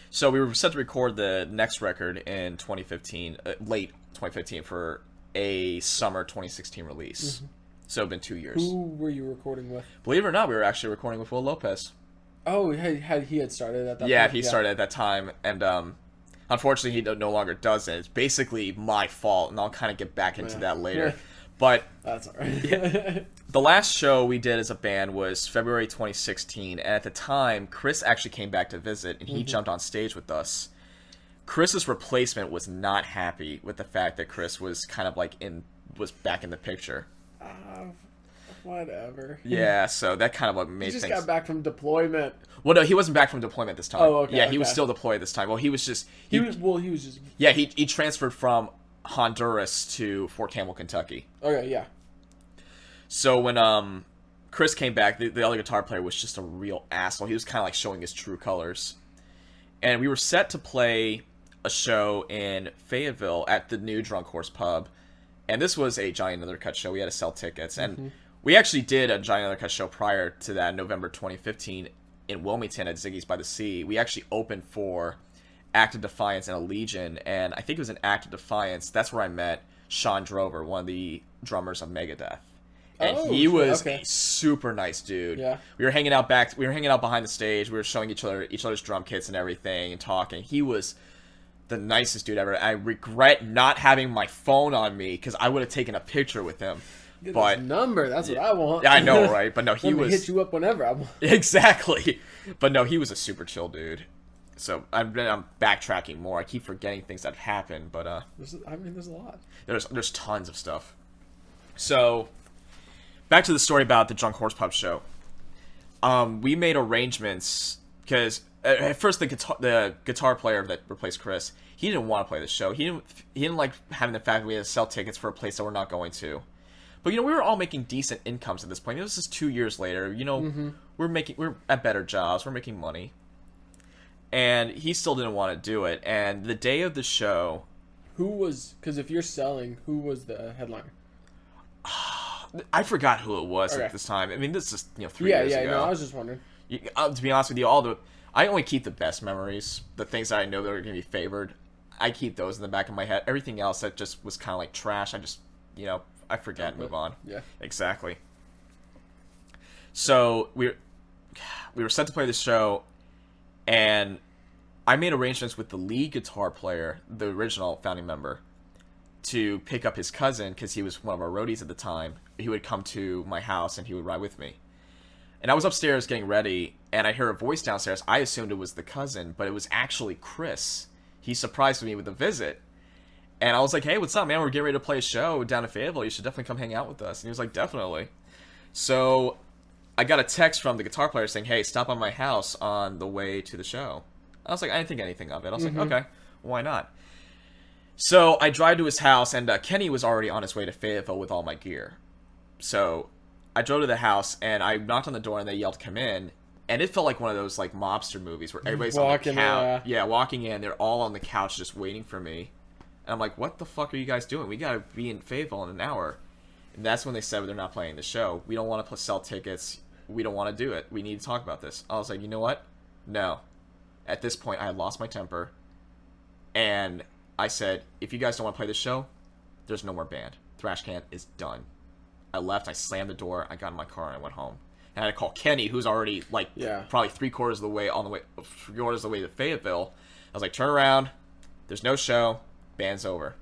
So we were set to record the next record in 2015, late 2015, for a summer 2016 release. Mm-hmm. So it's been 2 years.
Who were you recording with?
Believe it or not, we were actually recording with Will Lopez.
Oh, he had started at that point?
Yeah, he started at that time, and unfortunately he no longer does it. It's basically my fault, and I'll kind of get back into that later. But
that's all right.
The last show we did as a band was February 2016, and at the time, Chris actually came back to visit, and he jumped on stage with us. Chris's replacement was not happy with the fact that Chris was kind of like was back in the picture.
Whatever.
Yeah, so that kind of what made
things...
He
just got back from deployment.
Well, no, he wasn't back from deployment this time.
Oh, okay.
Yeah, he was still deployed this time. Well, he was just...
He was just...
Yeah, he transferred from Honduras to Fort Campbell, Kentucky.
Okay, yeah.
So when Chris came back, the other guitar player was just a real asshole. He was kind of like showing his true colors. And we were set to play a show in Fayetteville at the new Drunk Horse Pub. And this was a Johnny Another Cut show. We had to sell tickets. And we actually did a Johnny Another Cut show prior to that, November 2015, in Wilmington at Ziggy's by the Sea. We actually opened for Act of Defiance and a Legion. And I think it was an Act of Defiance. That's where I met Sean Drover, one of the drummers of Megadeth. And he was a super nice dude.
Yeah.
We were hanging out back. We were hanging out behind the stage. We were showing each other's drum kits and everything, and talking. He was the nicest dude ever. I regret not having my phone on me because I would have taken a picture with him.
Get
but
his number. That's what I want.
I know, right? But no, he was
hit you up whenever I want.
Exactly. But no, he was a super chill dude. So I'm backtracking more. I keep forgetting things that happened, but
there's a lot.
There's tons of stuff. So. Back to the story about the Drunk Horse Pub show. We made arrangements because at first the guitar player that replaced Chris, he didn't want to play the show. He didn't like having the fact that we had to sell tickets for a place that we're not going to. But we were all making decent incomes at this point. This is 2 years later. We're at better jobs. We're making money, and he still didn't want to do it. And the day of the show,
because if you're selling, who was the headliner?
I forgot who it was at this time. I mean, this is 3 years ago.
Yeah, no, I was just wondering.
To be honest with you, I only keep the best memories, the things that I know that are going to be favored. I keep those in the back of my head. Everything else that just was kind of like trash, I just, I forget and move on.
Yeah,
exactly. So we were set to play the show, and I made arrangements with the lead guitar player, the original founding member, to pick up his cousin because he was one of our roadies at the time. He would come to my house and he would ride with me. And I was upstairs getting ready, and I heard a voice downstairs. I assumed it was the cousin, but it was actually Chris. He surprised me with a visit. And I was like, hey, what's up, man? We're getting ready to play a show down in Fayetteville. You should definitely come hang out with us. And he was like, definitely. So I got a text from the guitar player saying, hey, stop by my house on the way to the show. I was like, I didn't think anything of it. I was like, okay, why not? So I drive to his house, and Kenny was already on his way to Fayetteville with all my gear. So I drove to the house, and I knocked on the door, and they yelled, come in. And it felt like one of those like mobster movies where everybody's on the couch. Yeah, walking in. They're all on the couch just waiting for me. And I'm like, what the fuck are you guys doing? We got to be in Fayetteville in an hour. And that's when they said they're not playing the show. We don't want to sell tickets. We don't want to do it. We need to talk about this. I was like, you know what? No. At this point, I had lost my temper. And I said, if you guys don't want to play this show, there's no more band. Thrash Can is done. I left, I slammed the door, I got in my car, and I went home. And I had to call Kenny, who's already, probably three-quarters of the way to Fayetteville. I was like, turn around, there's no show, band's over.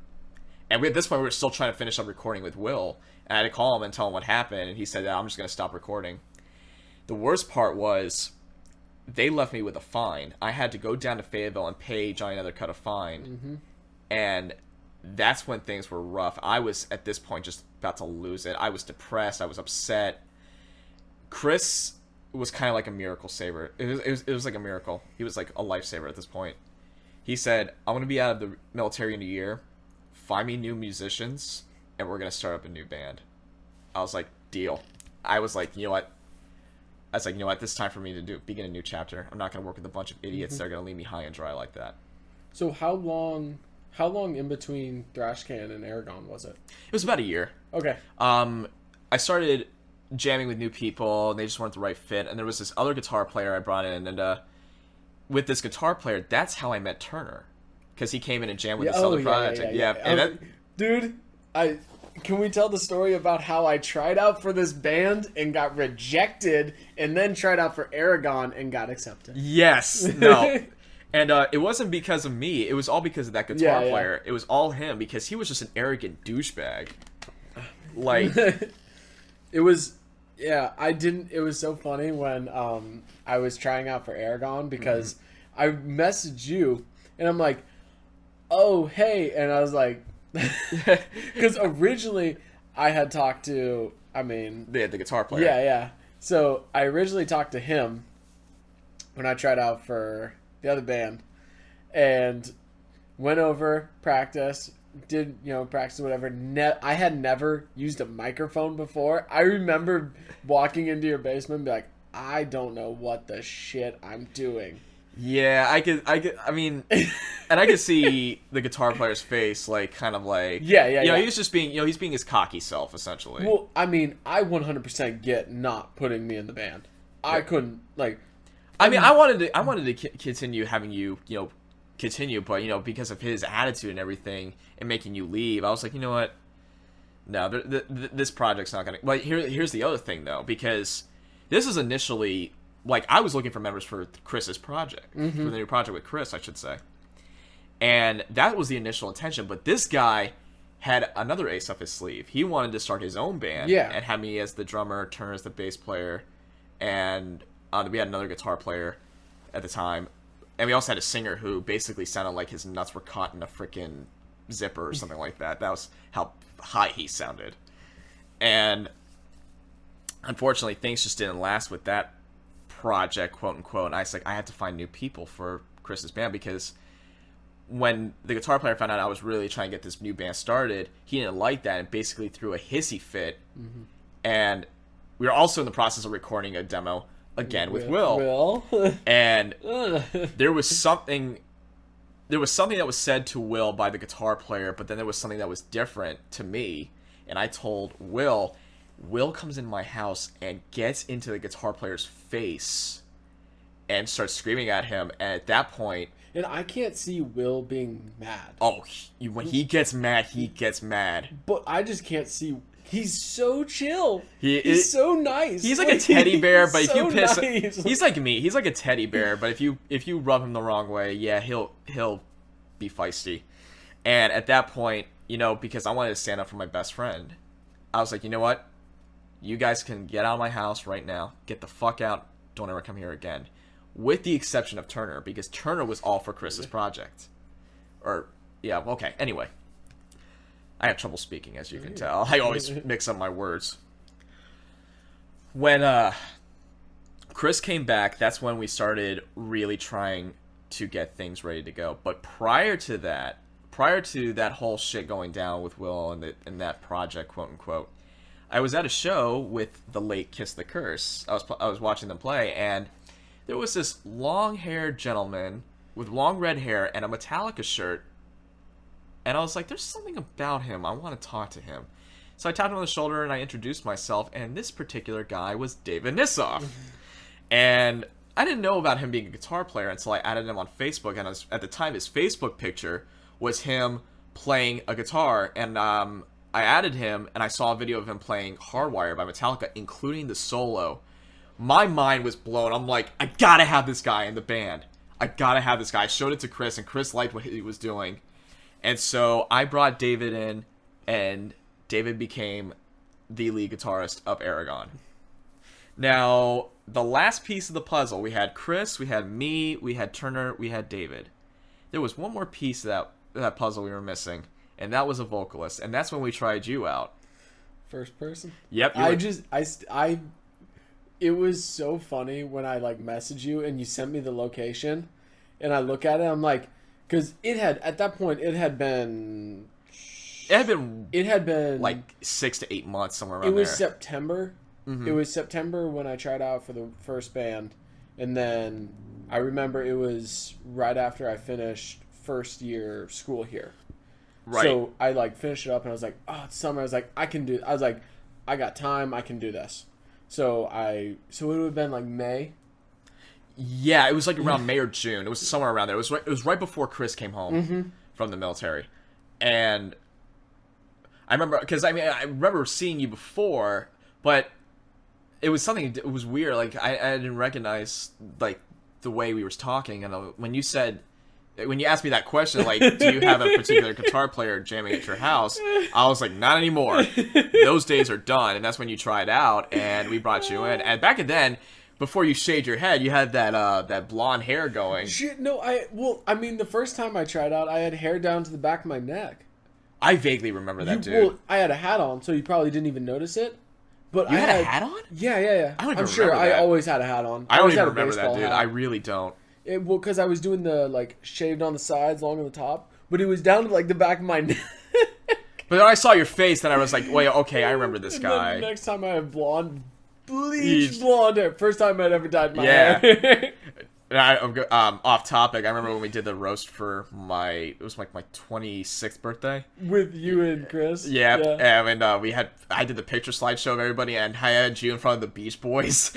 And at this point, we were still trying to finish up recording with Will. And I had to call him and tell him what happened, and he said, I'm just going to stop recording. The worst part was, they left me with a fine. I had to go down to Fayetteville and pay Johnny Another Cut a fine. And that's when things were rough. I was, at this point, just about to lose it. I was depressed. I was upset. Chris was kind of like a miracle saver. It was like a miracle. He was like a lifesaver at this point. He said, I'm going to be out of the military in a year. Find me new musicians, and we're going to start up a new band. I was like, deal. I was like, you know what? This is time for me to begin a new chapter. I'm not going to work with a bunch of idiots that are going to leave me high and dry like that.
So how long in between Thrash Can and Aragon was it?
It was about a year.
Okay.
I started jamming with new people, and they just weren't the right fit. And there was this other guitar player I brought in, and with this guitar player, that's how I met Turner, because he came in and jammed with this other project. And
dude, can we tell the story about how I tried out for this band and got rejected, and then tried out for Aragon and got accepted?
Yes, no. And it wasn't because of me. It was all because of that guitar player. It was all him, because he was just an arrogant douchebag. Like,
it was, it was so funny when I was trying out for Aragon, because I messaged you, and I'm like, oh, hey, and I was like, because originally I had talked to,
the guitar player.
Yeah. So I originally talked to him when I tried out for the other band, and went over, practice, did practice whatever. I had never used a microphone before. I remember walking into your basement and be like, I don't know what the shit I'm doing.
Yeah, I mean, and I could see the guitar player's face, like, kind of like,
yeah.
He was just being, he's being his cocky self, essentially.
Well, I 100% get not putting me in the band. I couldn't, like.
I wanted to continue having you, continue, but because of his attitude and everything and making you leave, I was like, you know what? No, this project's not gonna. Like, here's the other thing though, because this is initially, like, I was looking for members for Chris's project, for the new project with Chris, I should say, and that was the initial intention. But this guy had another ace up his sleeve. He wanted to start his own band, and have me as the drummer, Turner as the bass player, and we had another guitar player at the time, and we also had a singer who basically sounded like his nuts were caught in a freaking zipper or something like that. That was how high he sounded. And unfortunately, things just didn't last with that project, quote unquote. And I was like, I had to find new people for Chris's band, because when the guitar player found out I was really trying to get this new band started, he didn't like that and basically threw a hissy fit. And we were also in the process of recording a demo again with Will. And there was something that was said to Will by the guitar player, but then there was something that was different to me, and I told Will comes in my house and gets into the guitar player's face and starts screaming at him, and at that point,
and I can't see Will being mad.
Oh, when he gets mad, he gets mad.
But I just can't see. He's so chill. He's so nice.
He's like a teddy bear, but if you piss him, he's like me. He's like a teddy bear, but if you rub him the wrong way, yeah, he'll be feisty. And at that point, because I wanted to stand up for my best friend, I was like, you know what? You guys can get out of my house right now. Get the fuck out. Don't ever come here again. With the exception of Turner, because Turner was all for Chris's project. Anyway. I have trouble speaking, as you can tell. I always mix up my words. When Chris came back, that's when we started really trying to get things ready to go. But prior to that whole shit going down with Will and that project, quote unquote, I was at a show with the late Kiss the Curse. I was watching them play, and there was this long-haired gentleman with long red hair and a Metallica shirt. And I was like, there's something about him. I want to talk to him. So I tapped him on the shoulder and I introduced myself. And this particular guy was David Nissoff. And I didn't know about him being a guitar player until I added him on Facebook. And at the time, his Facebook picture was him playing a guitar. And I added him and I saw a video of him playing Hardwire by Metallica, including the solo. My mind was blown. I'm like, I gotta have this guy in the band. I gotta have this guy. I showed it to Chris, and Chris liked what he was doing. And so I brought David in, and David became the lead guitarist of Aragon. Now, the last piece of the puzzle, we had Chris, we had me, we had Turner, we had David. There was one more piece of that puzzle we were missing, and that was a vocalist. And that's when we tried you out.
First person?
Yep.
It was so funny when I messaged you and you sent me the location, and I look at it, I'm like, because at that point, it had been
like 6 to 8 months, somewhere around there.
It was September. Mm-hmm. It was September when I tried out for the first band. And then I remember it was right after I finished first year school here. Right. So I finished it up and I was like, oh, it's summer. I was like, I got time. I can do this. So it would have been like May.
Yeah, it was like around May or June. It was somewhere around there. It was right before Chris came home from the military, and I remember because I remember seeing you before, but it was something. It was weird. Like I didn't recognize like the way we were talking, and when you asked me that question, like, do you have a particular guitar player jamming at your house? I was like, not anymore. Those days are done, and that's when you tried out, and we brought you in. And back then, before you shaved your head, you had that blonde hair going.
Shit, no, the first time I tried out, I had hair down to the back of my neck.
I vaguely remember that, dude.
Well, I had a hat on, so you probably didn't even notice it. But
you had a hat on?
Yeah.
I don't even
I'm sure
remember that.
I always had a hat on.
I don't
always
even
had a
remember that,
baseball
dude.
hat.
I really don't.
Well, because I was doing the, like, shaved on the sides, long on the top, but it was down to, like, the back of my neck.
But then I saw your face, then I was like, wait, okay, I remember this
And
guy.
then the next time I have bleached blonde hair. First time I'd ever dyed my
Yeah.
hair.
And off topic, I remember when we did the roast for it was like my 26th birthday.
With you and Chris.
Yeah. And I did the picture slideshow of everybody, and I had you in front of the Beach Boys.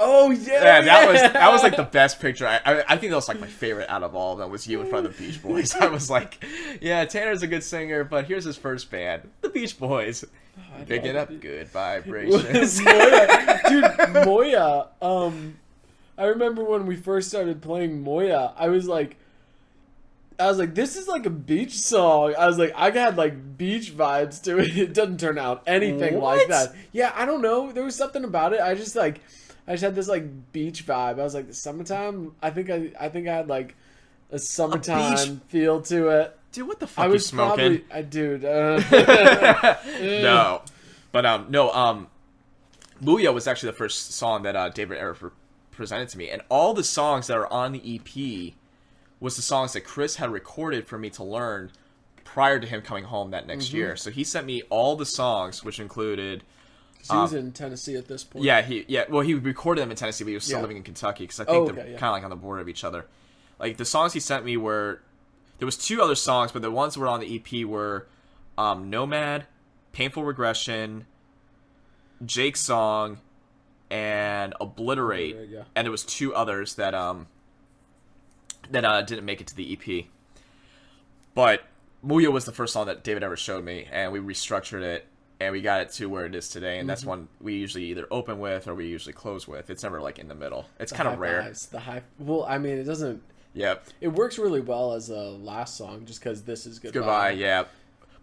Oh, yeah.
That was like the best picture. I think that was like my favorite out of all of them was you in front of the Beach Boys. I was like, yeah, Tanner's a good singer, but here's his first band, the Beach Boys. Pick it up, good vibrations.
Dude, Moya. I remember when we first started playing Moya, I was like, this is like a beach song. I was like, I got like beach vibes to it. It doesn't turn out anything like that. Yeah, I don't know. There was something about it. I just had this like beach vibe. I was like, the summertime. I think I had like a summertime feel to it.
Dude, what the fuck are you smoking?
Dude.
No, but Muya was actually the first song that David ever presented to me, and all the songs that are on the EP was the songs that Chris had recorded for me to learn prior to him coming home that next year. So he sent me all the songs, which included.
He was in Tennessee at this point.
Yeah. Well, he recorded them in Tennessee, but he was still living in Kentucky because I think they're kind of like on the border of each other. Like the songs he sent me were, there was two other songs, but the ones that were on the EP were Nomad, Painful Regression, Jake's Song, and Obliterate.
Yeah.
And there was two others that didn't make it to the EP. But Muya was the first song that David ever showed me, and we restructured it, and we got it to where it is today. And that's one we usually either open with or we usually close with. It's never like in the middle. It's kind of rare.
Well, I mean, it doesn't.
Yep.
It works really well as a last song, just because this is Goodbye.
Goodbye, yeah.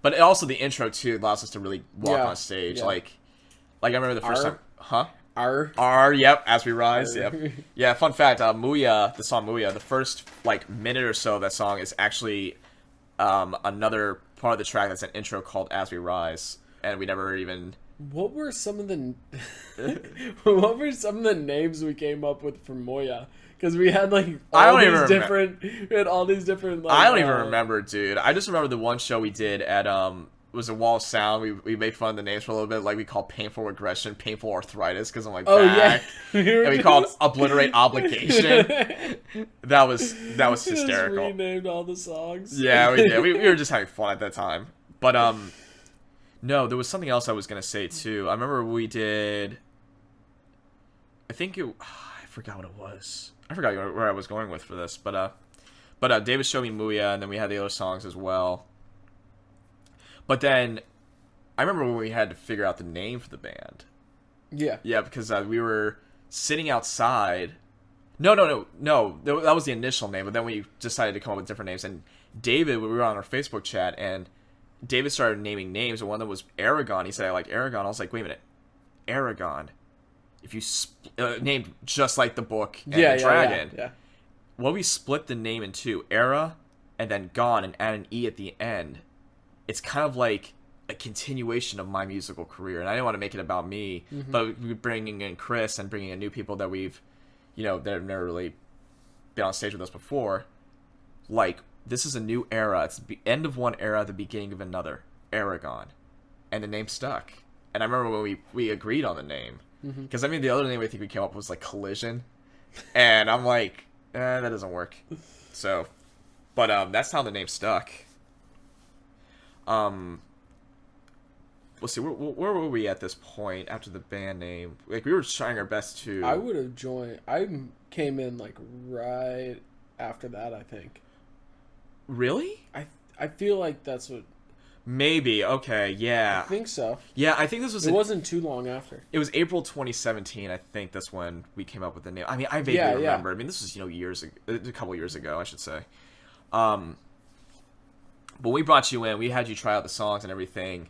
But also the intro too allows us to really walk on stage.
Yeah.
Like I remember the first time. Huh?
R.
Yep. As we rise. Yep. Yeah. Fun fact: Muya, the song Muya, the first like minute or so of that song is actually another part of the track that's an intro called As We Rise, and we never even.
What were some of the names we came up with for Moya? Because we had like all these different. Like,
I don't even remember, dude. I just remember the one show we did at was a Wall of Sound. We made fun of the names for a little bit, like we called Painful Regression, Painful Arthritis, because I'm like, back. Yeah, and we called Obliterate Obligation. that was hysterical.
Just renamed all the songs.
Yeah, we did. We were just having fun at that time. But no, there was something else I was gonna say too. I remember we did. I forgot what it was. I forgot where I was going with for this, but David showed me Muya, and then we had the other songs as well. But then, I remember when we had to figure out the name for the band.
Yeah.
Yeah, because we were sitting outside. No. That was the initial name, but then we decided to come up with different names. And David, we were on our Facebook chat, and David started naming names, and one of them was Aragon. He said, I like Aragon. I was like, wait a minute. Aragon. If you named just like the book and the dragon.
Yeah.
Well, we split the name in two. Era, and then Gone, and add an E at the end. It's kind of like a continuation of my musical career, and I didn't want to make it about me, but we're bringing in Chris and bringing in new people that we've, that have never really been on stage with us before. Like, this is a new era. It's the end of one era, the beginning of another. Aragon. And the name stuck. And I remember when we agreed on the name. Because, the other name I think we came up with was, like, Collision. And I'm like, that doesn't work. So, but that's how the name stuck. let's see, where were we at this point after the band name? Like, we were trying our best to.
I would have joined. I came in like right after that. I think.
Really?
I feel like that's what.
Maybe. Okay. Yeah.
I think so.
Yeah, I think this was.
It wasn't too long after.
It was April 2017. I think that's when we came up with the name. I mean, I vaguely remember. I mean, this was years ago, a couple years ago, I should say. But we brought you in. We had you try out the songs and everything.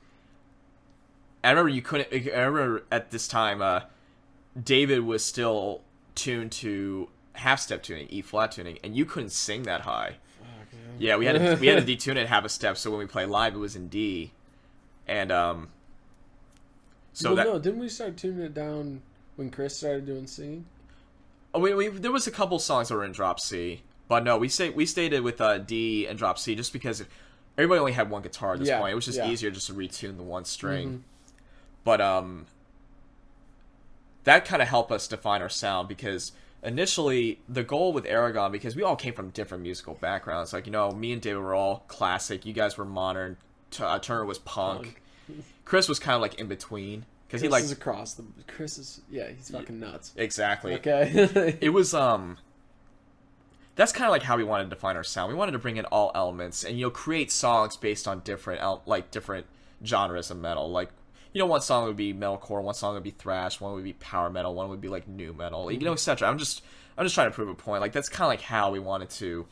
I remember you couldn't. I remember at this time, David was still tuned to half step tuning, E flat tuning, and you couldn't sing that high. Yeah, we had to detune it half a step, so when we play live, it was in D, and
no, didn't we start tuning it down when Chris started doing singing?
Oh, there was a couple songs that were in drop C, but no, we stayed with D and drop C just because everybody only had one guitar at this point. It was just easier just to retune the one string. Mm-hmm. But that kind of helped us define our sound because initially the goal with Aragon, because we all came from different musical backgrounds, like, me and David were all classic, you guys were modern, Turner was punk. Chris was kind of like in between because he
is across the Chris is he's fucking nuts.
Exactly.
Okay.
It was that's kind of like how we wanted to define our sound. We wanted to bring in all elements and create songs based on different genres of metal. Like, one song would be metalcore, one song would be thrash, one would be power metal, one would be like new metal, etc. I'm just trying to prove a point. Like, that's kind of like how we wanted to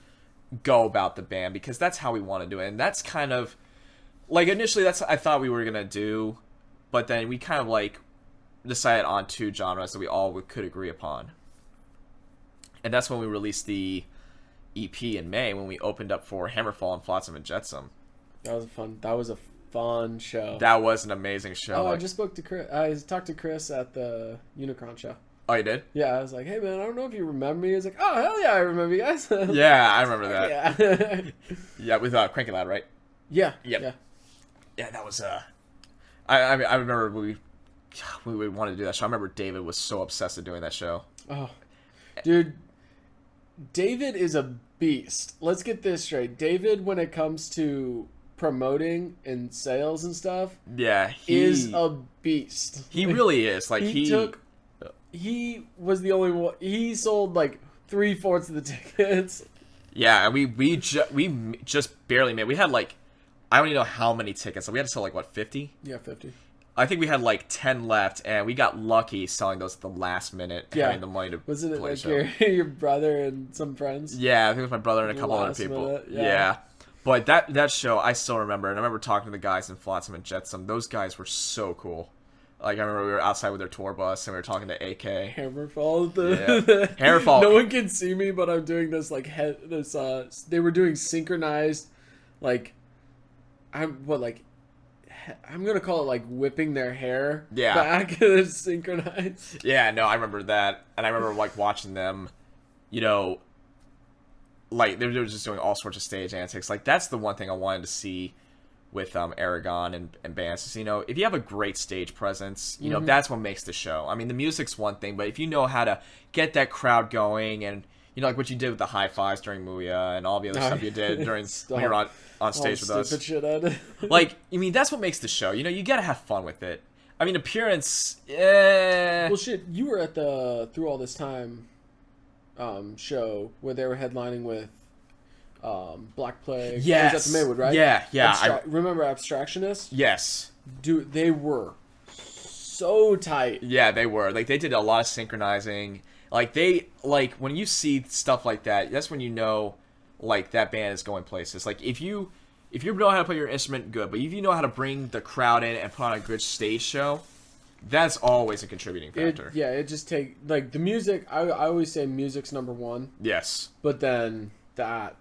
go about the band because that's how we want to do it, and that's kind of like initially that's what I thought we were gonna do, but then we kind of like decided on two genres that we all could agree upon, and that's when we released the EP in May when we opened up for Hammerfall and Flotsam and Jetsam. That was
a fun show.
That was an amazing show.
Oh, I just spoke to Chris. I talked to Chris at the Unicron show.
Oh, you did?
Yeah, I was like, hey, man, I don't know if you remember me. He was like, oh, hell yeah, I remember you guys.
Yeah, I remember that.
Yeah.
Yeah, with Cranky Loud, right?
Yeah.
Yep. Yeah, that was, I remember we wanted to do that show. I remember David was so obsessed with doing that show.
Oh. Dude, David is a beast. Let's get this straight. David, when it comes to promoting and sales and stuff, is a beast.
He really is. Like,
he was the only one. He sold like 3/4 of the tickets.
Yeah, and we just barely made. We had like, I don't even know how many tickets. So we had to sell like what, 50?
Yeah, 50.
I think we had like 10 left, and we got lucky selling those at the last minute.
Yeah,
having the money to
wasn't it
play
like your brother and some friends?
Yeah, I think it was my brother and a couple other people. Yeah. But that show, I still remember, and I remember talking to the guys in Flotsam and Jetsam. Those guys were so cool. Like, I remember we were outside with their tour bus, and we were talking to AK.
Hammerfall.
Hammerfall.
No one can see me, but I'm doing this, like, they were doing synchronized, like, I'm going to call it, like, whipping their hair back. Synchronized.
Yeah, no, I remember that. And I remember, like, watching them, like, they were just doing all sorts of stage antics. Like, that's the one thing I wanted to see with Aragon and bands is, if you have a great stage presence, that's what makes the show. I mean, the music's one thing, but if you know how to get that crowd going and, like what you did with the high fives during Muya and all the other stuff you did during when you were on stage with us.
Shit I did.
Like, I mean, that's what makes the show. You gotta have fun with it. I mean, appearance, Well,
shit, you were at the Through All This Time show where they were headlining with Black Plague.
Yes.
It was at the Maywood, right?
Yeah.
Remember Abstractionist?
Yes.
Dude, they were so tight.
Yeah, they were. Like, they did a lot of synchronizing. Like, when you see stuff like that, that's when you know, like, that band is going places. Like, if you know how to play your instrument, good. But if you know how to bring the crowd in and put on a good stage show, that's always a contributing factor.
It just like, the music, I always say music's number one.
Yes.
But then that...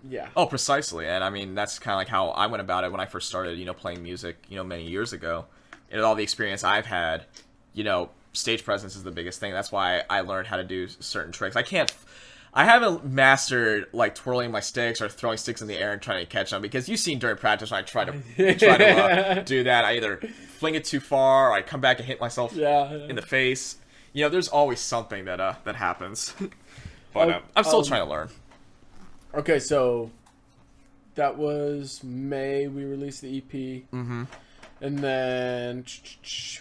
Yeah.
Oh, precisely. And I mean, that's kind of like how I went about it when I first started, playing music, many years ago. And all the experience I've had, stage presence is the biggest thing. That's why I learned how to do certain tricks. I haven't mastered, like, twirling my sticks or throwing sticks in the air and trying to catch them, because you've seen during practice when I try to do that, I either fling it too far or I come back and hit myself in the face. There's always something that happens. But I'm still trying to learn.
Okay, so that was May. We released the EP.
Mm-hmm.
And then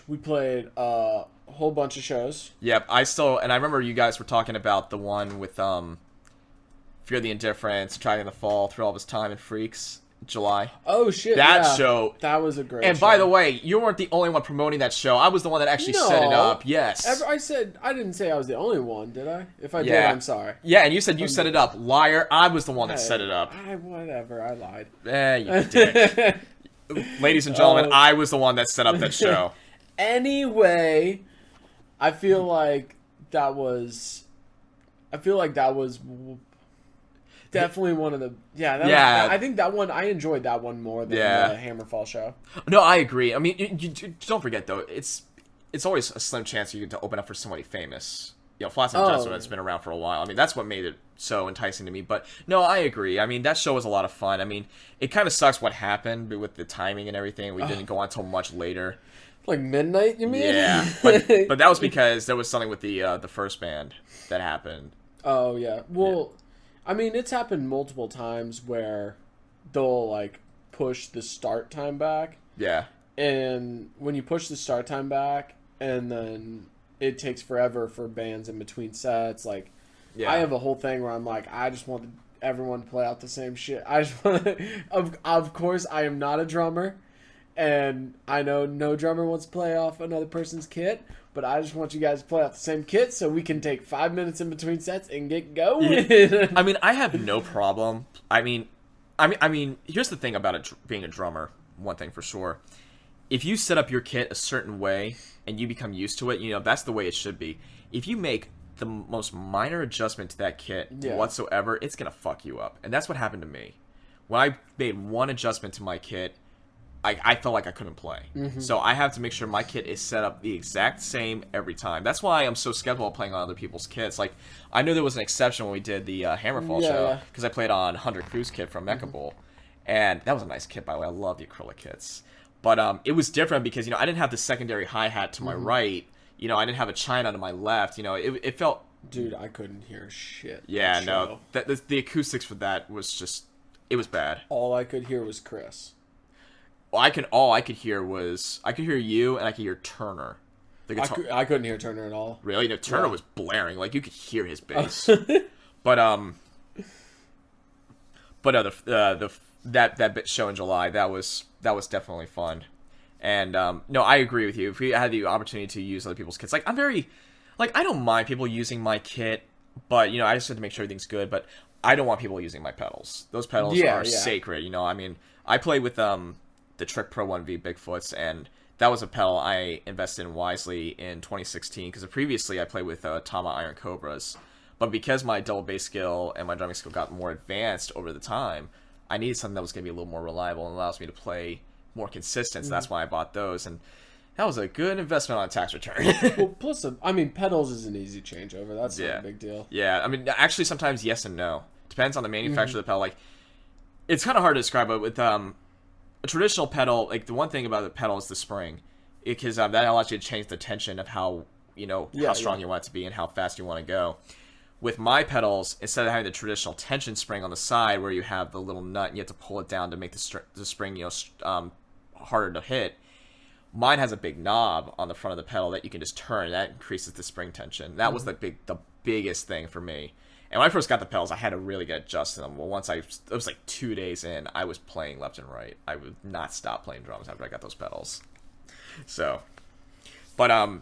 we played a whole bunch of shows.
Yep, I remember you guys were talking about the one with Fear the Indifference, Dragging the Fall, Through All of His Time and Freaks, July.
Oh shit!
That show.
That was a great.
And
show.
by the way, you weren't the only one promoting that show. I was the one that actually set it up. Yes.
I didn't say I was the only one, did I? If I did, I'm sorry.
Yeah, and you said you set it up. Liar. I was the one that set it up.
Whatever. I lied.
You dick. Ladies and gentlemen, I was the one that set up that show.
Anyway, I feel like that was definitely one of the I think that one, I enjoyed that one more than the Hammerfall show.
No, I agree. I mean, you don't forget though, it's always a slim chance you get to open up for somebody famous. You know, Flats and Judgment has been around for a while. I mean, that's what made it so enticing to me. But no, I agree. I mean, that show was a lot of fun. I mean, it kind of sucks what happened with the timing and everything. We didn't go on until much later.
Like midnight, you mean?
Yeah, but that was because there was something with the first band that happened.
Oh yeah. Well, I mean, it's happened multiple times where they'll like push the start time back.
Yeah.
And when you push the start time back, and then it takes forever for bands in between sets. Like, I have a whole thing where I'm like, I just want everyone to play out the same shit. I just want to, of course, I am not a drummer, and I know no drummer wants to play off another person's kit, but I just want you guys to play off the same kit so we can take 5 minutes in between sets and get going.
I mean, I have no problem. I mean, here's the thing about being a drummer. One thing for sure. If you set up your kit a certain way and you become used to it, you know, that's the way it should be. If you make the most minor adjustment to that kit whatsoever, it's going to fuck you up. And that's what happened to me. When I made one adjustment to my kit, I felt like I couldn't play. Mm-hmm. So I have to make sure my kit is set up the exact same every time. That's why I'm so skeptical of playing on other people's kits. Like, I knew there was an exception when we did the Hammerfall show, because I played on 100 Crew's kit from Mecha Bowl. And that was a nice kit, by the way. I love the acrylic kits. But it was different because, you know, I didn't have the secondary hi-hat to my right. You know, I didn't have a china to my left. You know, it felt...
Dude, I couldn't hear shit.
Yeah, no. The acoustics for that was just... It was bad.
All I could hear was Chris.
Well, all I could hear was... I could hear you, and I could hear Turner.
I couldn't hear Turner at all.
Really? No, Turner was blaring. Like, you could hear his bass. But that show in July, that was definitely fun. And no, I agree with you. If we had the opportunity to use other people's kits, like, I'm very, like, I don't mind people using my kit, but, you know, I just have to make sure everything's good. But I don't want people using my pedals. Those pedals are sacred. You know, I mean, I play with the Trick Pro 1V Bigfoots, and that was a pedal I invested in wisely in 2016 because previously I played with Tama Iron Cobras, but because my double bass skill and my drumming skill got more advanced over the time, I needed something that was going to be a little more reliable and allows me to play more consistent. So that's why I bought those, and that was a good investment on a tax return.
Well, plus, I mean, pedals is an easy changeover. That's not a big deal.
Yeah, I mean, actually, sometimes yes and no. Depends on the manufacturer of the pedal. Like, it's kind of hard to describe, but with a traditional pedal, like, the one thing about the pedal is the spring, because that allows you to change the tension of how, you know, how strong you want it to be and how fast you want to go. With my pedals, instead of having the traditional tension spring on the side where you have the little nut and you have to pull it down to make the spring, you know, harder to hit, mine has a big knob on the front of the pedal that you can just turn, and that increases the spring tension. That was the biggest thing for me. And when I first got the pedals, I had to really get adjusted to them. Well, it was like 2 days in, I was playing left and right. I would not stop playing drums after I got those pedals. So, but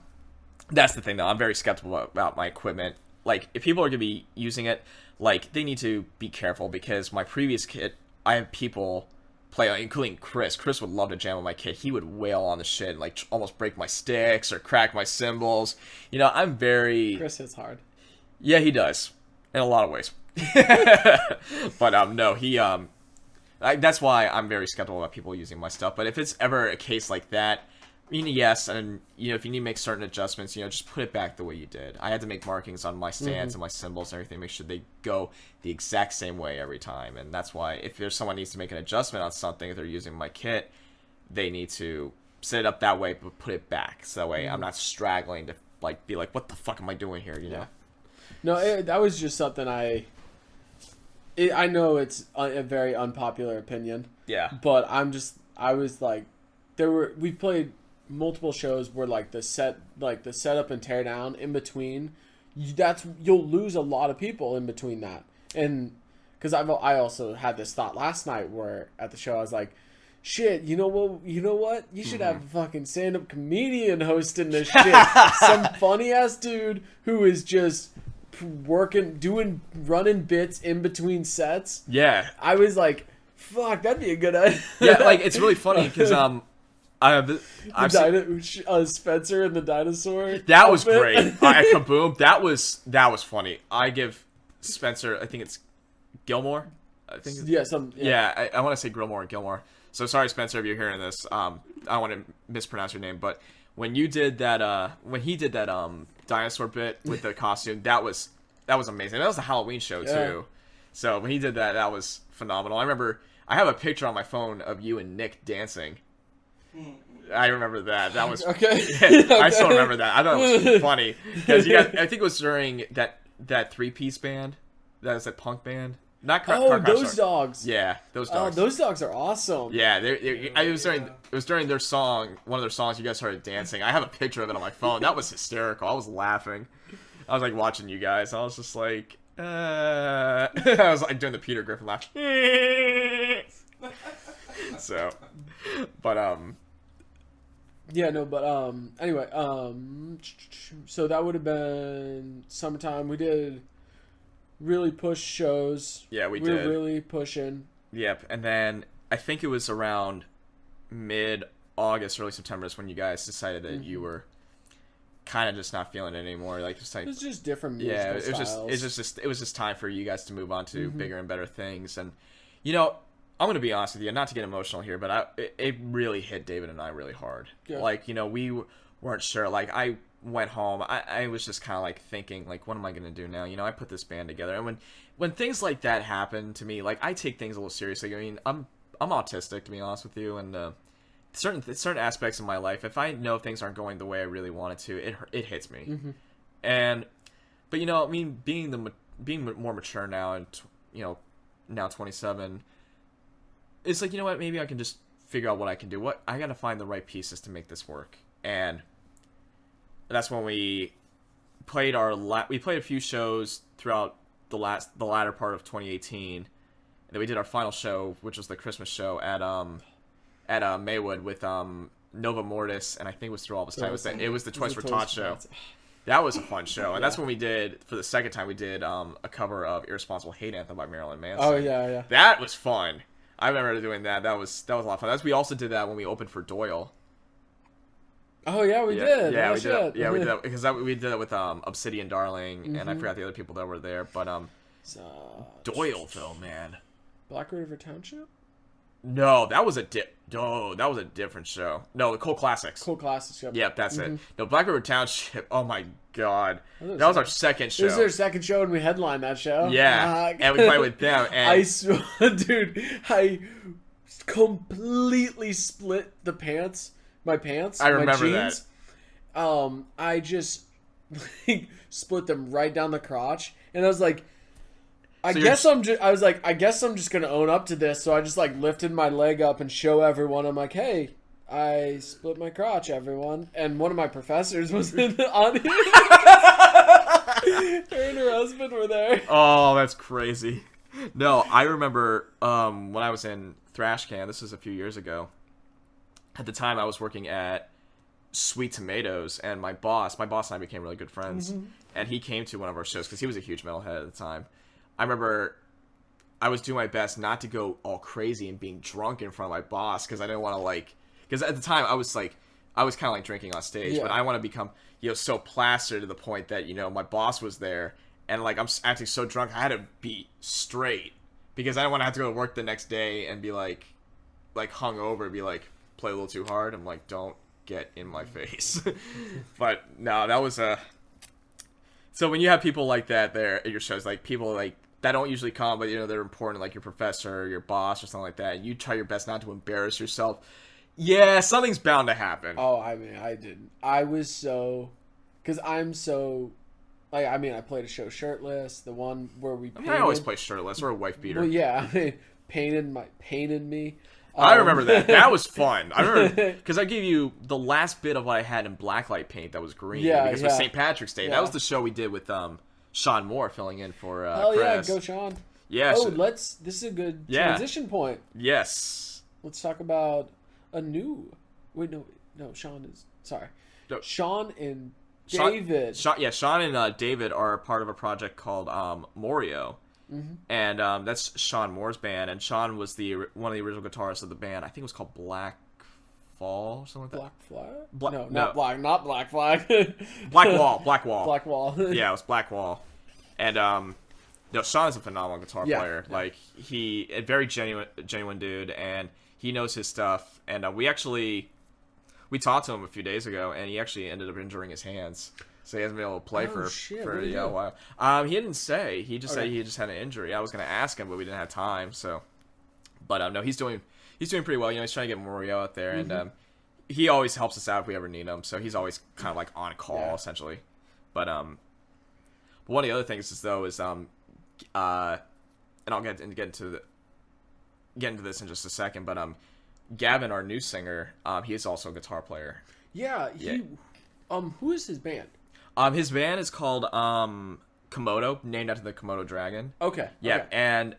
that's the thing though. I'm very skeptical about my equipment. Like, if people are going to be using it, like, they need to be careful, because my previous kit, I have people play, including Chris. Chris would love to jam on my kit. He would wail on the shit and, like, almost break my sticks or crack my cymbals. You know, I'm very...
Chris hits hard.
Yeah, he does. In a lot of ways. But, no, he... that's why I'm very skeptical about people using my stuff. But if it's ever a case like that... I mean, yes, and, you know, if you need to make certain adjustments, you know, just put it back the way you did. I had to make markings on my stands and my cymbals and everything, make sure they go the exact same way every time. And that's why if there's someone needs to make an adjustment on something, if they're using my kit, they need to set it up that way, but put it back. So that way I'm not straggling to, like, be like, what the fuck am I doing here, you know?
No, that was just something I know it's a very unpopular opinion.
Yeah.
But I was like, we played multiple shows where like the setup and tear down in between, you'll lose a lot of people in between that. And because I also had this thought last night where at the show I was like, shit, you know what? You should have a fucking stand-up comedian hosting this shit. Some funny-ass dude who is just running bits in between sets.
Yeah.
I was like, fuck, that'd be a good idea.
Yeah, like, it's really funny because,
Spencer and the dinosaur.
That was
outfit.
great. At Kaboom, that was funny. I give Spencer, I think it's Gilmore. I think.
Yeah,
I want to say Gilmore and Gilmore. So sorry, Spencer, if you're hearing this. I don't want to mispronounce your name, but when you did that, when he did that dinosaur bit with the costume, that was amazing. That was a Halloween show too.
Yeah.
So when he did that, that was phenomenal. I remember I have a picture on my phone of you and Nick dancing. I remember that. That was
okay.
I still remember that. I thought it was funny because I think it was during that 3-piece band. That was that punk band. Not
those dogs.
Yeah, those dogs.
Those dogs are awesome.
Yeah, it was during their song, one of their songs. You guys started dancing. I have a picture of it on my phone. That was hysterical. I was laughing. I was like watching you guys. I was just like, I was like doing the Peter Griffin laugh. So, but
Yeah, no, but anyway, so that would have been summertime. We did really push shows.
Yeah, we
were
did.
Really pushing.
Yep, and then I think it was around mid-August, early September is when you guys decided that you were kind of just not feeling it anymore. Like, just like,
it was just different musical styles.
it was just time for you guys to move on to bigger and better things. And you know, I'm gonna be honest with you, not to get emotional here, but it really hit David and I really hard.
Yeah.
Like, you know, we weren't sure. Like, I went home, I was just kind of like thinking, like, what am I gonna do now? You know, I put this band together, and when things like that happen to me, like, I take things a little seriously. I mean, I'm autistic, to be honest with you, and certain aspects of my life, if I know things aren't going the way I really want it to, it hits me. But you know, I mean, being more mature now, and you know, now 27, it's like, you know what, maybe I can just figure out what I can do. What I gotta find the right pieces to make this work. And that's when we played we played a few shows throughout the latter part of 2018, and then we did our final show, which was the Christmas show at Maywood with Nova Mortis, and I think it was Through All of Us Time. It was the Twice for Todd show. That was a fun show, and that's when we did, for the second time, we did a cover of Irresponsible Hate Anthem by Marilyn Manson.
Oh yeah.
That was fun. I remember doing that. That was a lot of fun. We also did that when we opened for Doyle.
Oh yeah, we did.
Yeah, we did that. Yeah, we did that because we did that with Obsidian Darling, and I forgot the other people that were there. But Doyle though, man.
Black River Township?
No, that was a different show. No, the Cold Classics.
Cold Classics.
Yep, that's it. No, Black River Township. Oh my god, that was our second show.
This was our second show, and we headlined that show.
Yeah, and we played with them. And
I swear, dude, I completely split the pants. My pants.
I remember
my jeans. That. I just split them right down the crotch, and I was like, I guess I'm just gonna own up to this. So I just like lifted my leg up and show everyone. I'm like, hey, I split my crotch, everyone. And one of my professors was on here. Her and her husband were there.
Oh, that's crazy. No, I remember when I was in Thrash Can. This was a few years ago. At the time, I was working at Sweet Tomatoes, and my boss and I became really good friends. And he came to one of our shows because he was a huge metalhead at the time. I remember I was doing my best not to go all crazy and being drunk in front of my boss because I didn't want to because at the time I was kind of like drinking on stage, but I want to become, you know, so plastered to the point that, you know, my boss was there and like I'm acting so drunk I had to be straight because I didn't want to have to go to work the next day and be like hungover, be like play a little too hard. I'm like, don't get in my face. But no, that was so when you have people like that there at your shows, like people like that don't usually come, but you know they're important, like your professor or your boss or something like that, and you try your best not to embarrass yourself, yeah, something's bound to happen.
Oh, I mean, I didn't. I was so, because I'm so, like, I mean, I played a show shirtless, the one where we painted.
I always play shirtless or a wife beater.
Well, yeah, I mean, painted me.
I remember that. That was fun. I remember because I gave you the last bit of what I had in blacklight paint that was green.
Yeah,
because it was St. Patrick's Day.
Yeah.
That was the show we did with Sean Moore filling in for
Hell yeah,
Chris.
go Sean.
Yeah.
Oh,
so-
this is a good
Yeah.
transition point.
yes.
Let's talk about a new. Wait, no, Sean is sorry.
No.
Sean and
Sean-
David.
Sean and David are part of a project called Morio.
Mm-hmm.
And that's Sean Moore's band, and Sean was one of the original guitarists of the band. I think it was called Black Fall or something like that.
Black Flag?
No.
Not Black Flag.
Black Wall.
Black Wall.
Yeah, it was Black Wall. And no, Sean is a phenomenal guitar
Yeah,
player.
yeah.
Like a very genuine dude, and he knows his stuff. And we talked to him a few days ago, and he actually ended up injuring his hands. So he hasn't been able to play for
what did he
a
do?
while. He didn't say. He just said
Okay.
he just had an injury. I was going to ask him, but we didn't have time. So, but no, he's doing pretty well. You know, he's trying to get Morio out there,
Mm-hmm.
and he always helps us out if we ever need him. So he's always kind of like on call
Yeah.
essentially. But one of the other things is and I'll get into this in just a second. But Gavin, our new singer, he is also a guitar player.
Yeah, who is his band?
His band is called Komodo, named after the Komodo dragon.
Okay.
Yeah,
okay.
and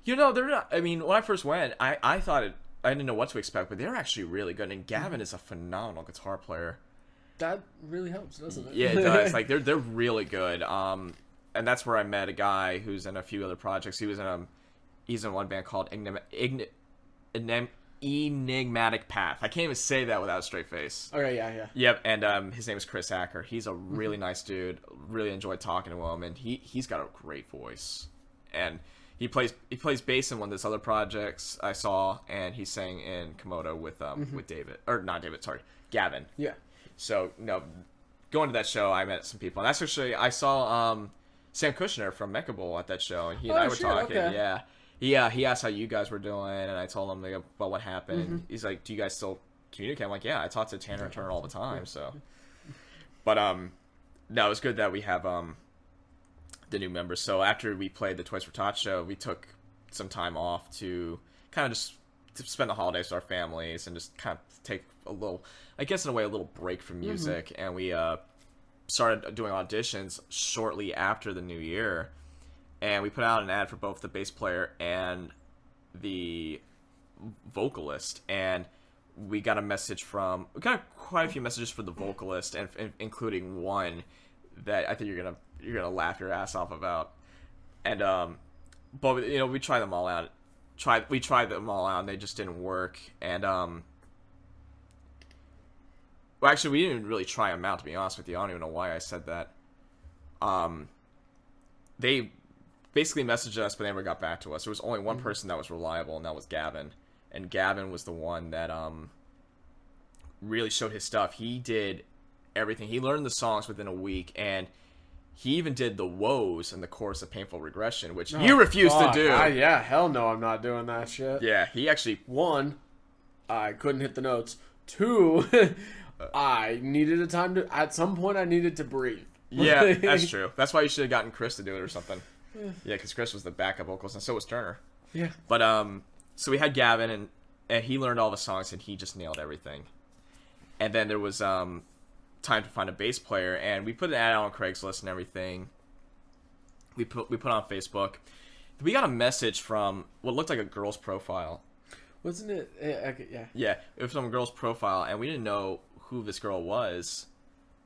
they're not. I mean, when I first went, I thought I didn't know what to expect, but they're actually really good. And Gavin is a phenomenal guitar player.
That really helps, doesn't it?
Yeah, it does. Like they're really good. And that's where I met a guy who's in a few other projects. He's in one band called Enigmatic Path. I can't even say that without a straight face.
Okay, yeah.
Yep, and his name is Chris Acker. He's a really nice dude. Really enjoyed talking to him, and he's got a great voice. And he plays bass in one of those other projects I saw, and he sang in Komodo with David, or not David, sorry, Gavin.
Yeah.
So going to that show, I met some people, and that's actually I saw Sam Kushner from Mecha Bowl at that show, and he and I were talking.
Okay.
Yeah. He asked how you guys were doing, and I told him about what happened. He's like, "Do you guys still communicate?" I'm like, "Yeah, I talk to Tanner and Turner all the time." So, but no, it's good that we have the new members. So after we played the Toys for Tots show, we took some time off to kind of just to spend the holidays with our families and just kind of take a little, I guess in a way, a little break from music. And we started doing auditions shortly after the new year. And we put out an ad for both the bass player and the vocalist, and we got quite a few messages for the vocalist, and including one that I think you're gonna laugh your ass off about. And but we tried them all out. We tried them all out, and they just didn't work. And well, actually, we didn't really try them out, to be honest with you. I don't even know why I said that. They basically messaged us, but they never got back to us. There was only one person that was reliable, and that was Gavin. And Gavin was the one that really showed his stuff. He did everything. He learned the songs within a week, and he even did the woes in the chorus of Painful Regression, which you refused to do.
Yeah, hell no, I'm not doing that shit.
Yeah, he actually...
One, I couldn't hit the notes. Two, I needed a time to... At some point, I needed to breathe.
Yeah, that's true. That's why you should have gotten Chris to do it or something. Yeah, because Chris was the backup vocalist, and so was Turner.
Yeah.
But so we had Gavin, and he learned all the songs, and he just nailed everything. And then there was time to find a bass player, and we put an ad out on Craigslist and everything. We put on Facebook. We got a message from what looked like a girl's profile.
Wasn't it? Yeah.
Yeah, it was from a girl's profile, and we didn't know who this girl was.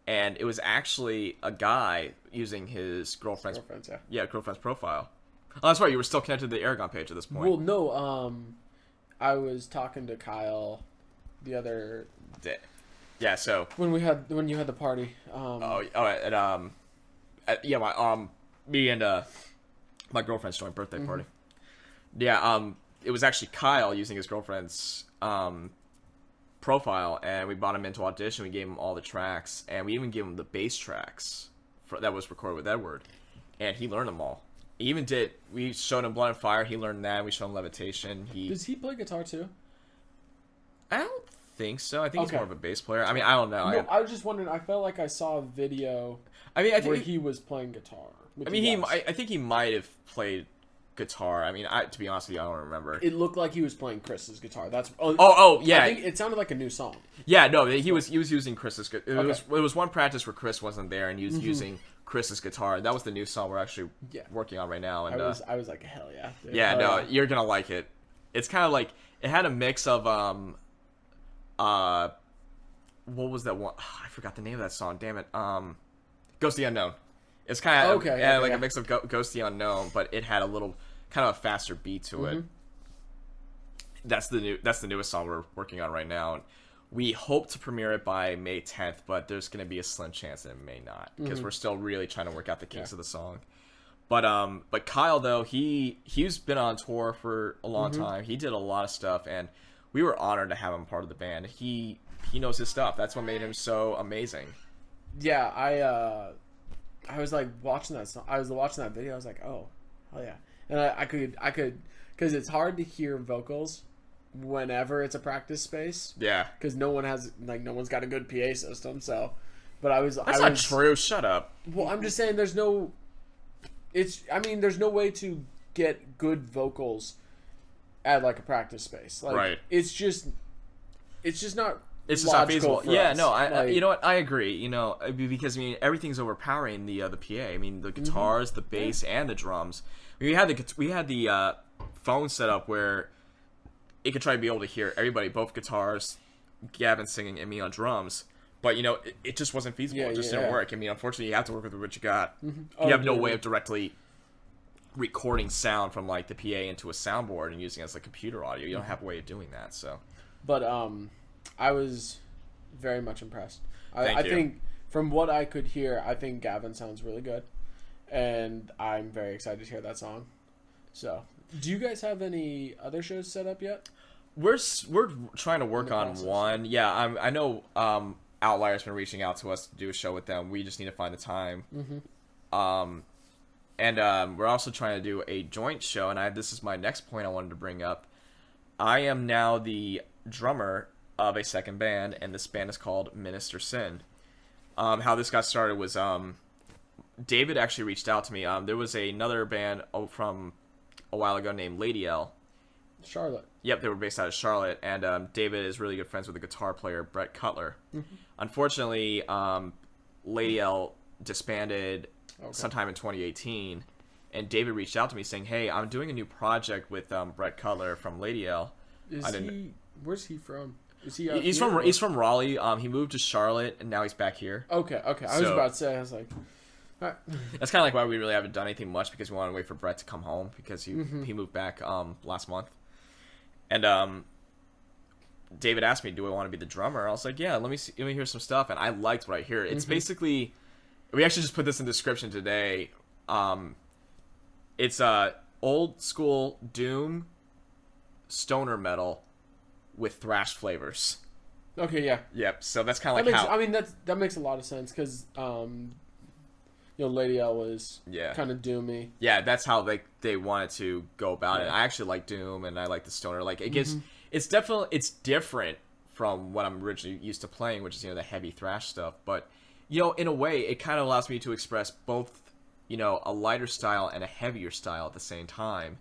And it was actually a guy using his girlfriend's profile. Oh, that's right. You were still connected to the Aragon page at this point.
Well, no. I was talking to Kyle the other
day. Yeah. So
when you had the party.
Me and my girlfriend's joint birthday party. Yeah. It was actually Kyle using his girlfriend's profile, and we brought him into audition. We gave him all the tracks, and we even gave him the bass tracks that was recorded with Edward, and he learned them all. We showed him Blood and Fire. He learned that. We showed him Levitation.
Does he play guitar too?
I don't think so. I think he's more of a bass player. I mean, I don't know.
No, I was just wondering. I felt like I saw a video.
I think
where he was playing guitar.
I think he might have played guitar. I mean, to be honest with you, I don't remember.
It looked like he was playing Chris's guitar. That's
Yeah.
I think it sounded like a new song.
Yeah, no, he was using Chris's. It
Okay.
was one practice where Chris wasn't there, and he was using Chris's guitar. That was the new song we're actually working on right now. And
I was like, hell yeah. Dude.
yeah, no, you're gonna like it. It's kind of like it had a mix of what was that one? I forgot the name of that song. Damn it. Ghost the Unknown. It's kind of a mix of Ghost the Unknown, but it had a little kind of a faster beat to it. That's the newest song we're working on right now. We hope to premiere it by May 10th, but there's going to be a slim chance that it may not because we're still really trying to work out the kinks of the song. But Kyle though, he's been on tour for a long time. He did a lot of stuff, and we were honored to have him part of the band. He knows his stuff. That's what made him so amazing.
Yeah, I was like watching that song. I was watching that video. I was like, oh, hell yeah! And I could because it's hard to hear vocals whenever it's a practice space.
Yeah,
because no one's got a good PA system. So, but
that's not true. Shut up.
Well, I'm just saying there's no way to get good vocals at like a practice space. Like,
right.
It's just not.
It's just not feasible. Yeah,
us.
No, I you know what? I agree. You know, because I mean, everything's overpowering the PA. I mean, the guitars, the bass, and the drums. I mean, we had the phone set up where it could try to be able to hear everybody, both guitars, Gavin singing, and me on drums. But you know, it just wasn't feasible. It just didn't work. I mean, unfortunately, you have to work with what you got. You have no way of directly recording sound from like the PA into a soundboard and using it as like computer audio. You don't have a way of doing that. So,
but I was very much impressed.
I
think from what I could hear, I think Gavin sounds really good, and I'm very excited to hear that song. So, do you guys have any other shows set up yet?
We're trying to work on one. Yeah, I know Outliers been reaching out to us to do a show with them. We just need to find the time. And we're also trying to do a joint show. And this is my next point I wanted to bring up. I am now the drummer of a second band, and this band is called Minister Sin. How this got started was David actually reached out to me. There was another band from a while ago named Lady L.
Charlotte.
Yep, they were based out of Charlotte, and David is really good friends with the guitar player Brett Cutler. Unfortunately, Lady L disbanded sometime in 2018, and David reached out to me saying, "Hey, I'm doing a new project with Brett Cutler from Lady L."
Where's he from? Is he?
He's from Raleigh. He moved to Charlotte, and now he's back here.
Okay. I was about to say, I was like, all right.
That's kind of like why we really haven't done anything much, because we wanted to wait for Brett to come home because he moved back last month. And David asked me, "Do I want to be the drummer?" I was like, "Yeah, let me hear some stuff." And I liked what I hear. It's basically, we actually just put this in the description today. It's old school doom stoner metal with thrash flavors.
Okay, yeah.
Yep. So that's kind of like how.
I mean, that makes a lot of sense because Lady L was kind of doomy.
Yeah, that's how they wanted to go about it. I actually like doom, and I like the stoner. Like it gives, it's different from what I'm originally used to playing, which is the heavy thrash stuff. But in a way, it kind of allows me to express both a lighter style and a heavier style at the same time.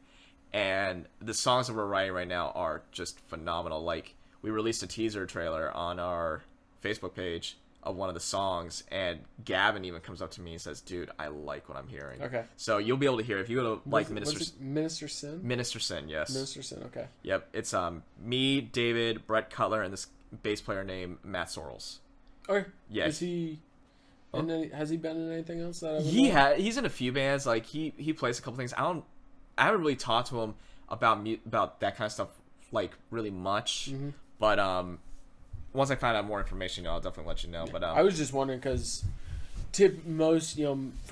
And the songs that we're writing right now are just phenomenal. Like, we released a teaser trailer on our Facebook page of one of the songs, and Gavin even comes up to me and says, "Dude, I like what I'm hearing." Okay. So you'll be able to hear if you go to Minister Sin. Minister Sin, yes. Minister Sin, okay. Yep. It's me, David, Brett Cutler, and this bass player named Matt Sorrells. Okay. Yeah. Is he? Has he been in anything else that he's in a few bands. Like he plays a couple things. I haven't really talked to him about that kind of stuff like really much. But once I find out more information, I'll definitely let you know. But
I was just wondering because for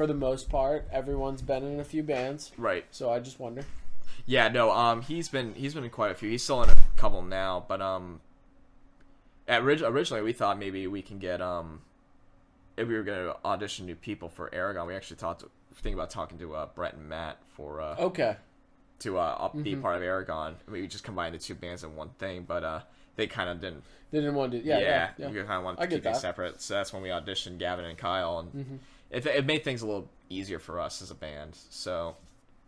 the most part, everyone's been in a few bands, right? So I just wonder.
Yeah, no. He's been in quite a few. He's still in a couple now, but originally we thought maybe we can get if we were going to audition new people for Aragon, we actually think about talking to Brett and Matt for to be part of Aragon. I mean, we just combined the two bands in one thing, but they kind of didn't. They didn't want to. We kind of wanted to keep things separate. So that's when we auditioned Gavin and Kyle, and it made things a little easier for us as a band. So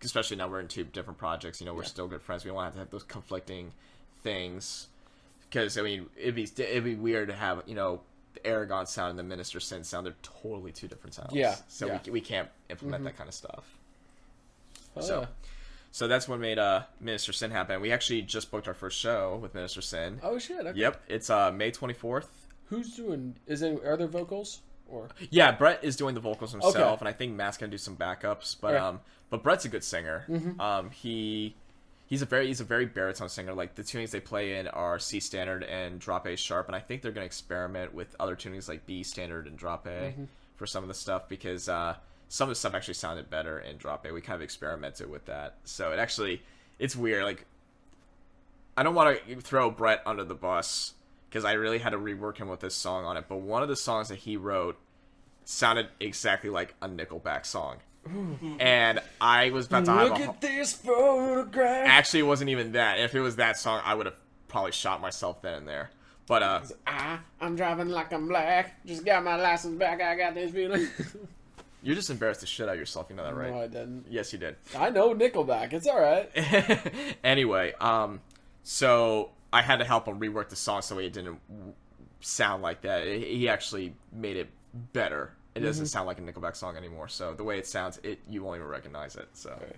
especially now we're in 2 different projects. You know, we're still good friends. We don't have to have those conflicting things. Because, I mean, it'd be weird to have, you know, the Aragon sound and the Minister Sin sound. They're totally 2 different sounds.
Yeah.
So we can't implement that kind of stuff.
Oh.
So that's what made Minister Sin happen. We actually just booked our first show with Minister Sin.
Oh, shit. Okay.
Yep. It's May 24th.
Who's doing... Are there vocals? Or...
Yeah, Brett is doing the vocals himself,
Okay.
and I think Matt's going to do some backups. But
Right.
but Brett's a good singer. He's a very baritone singer. Like, the tunings they play in are C standard and drop A sharp, and I think they're going to experiment with other tunings like B standard and drop A for some of the stuff, because some of the stuff actually sounded better in drop A. We kind of experimented with that. So it's weird. Like, I don't want to throw Brett under the bus, because I really had to rework him with this song on it, but one of the songs that he wrote sounded exactly like a Nickelback song. And I was about to have
Look at this photograph.
Actually, it wasn't even that. If it was that song, I would have probably shot myself then and there. But
I'm driving like I'm black. Just got my license back. I got this feeling.
you're just embarrassed the shit out of yourself. You know that, right?
No, I didn't.
Yes, you did.
I know Nickelback. It's all right.
Anyway, so I had to help him rework the song so it didn't sound like that. He actually made it better. It doesn't sound like a Nickelback song anymore. So the way it sounds, you won't even recognize it. So.
Okay.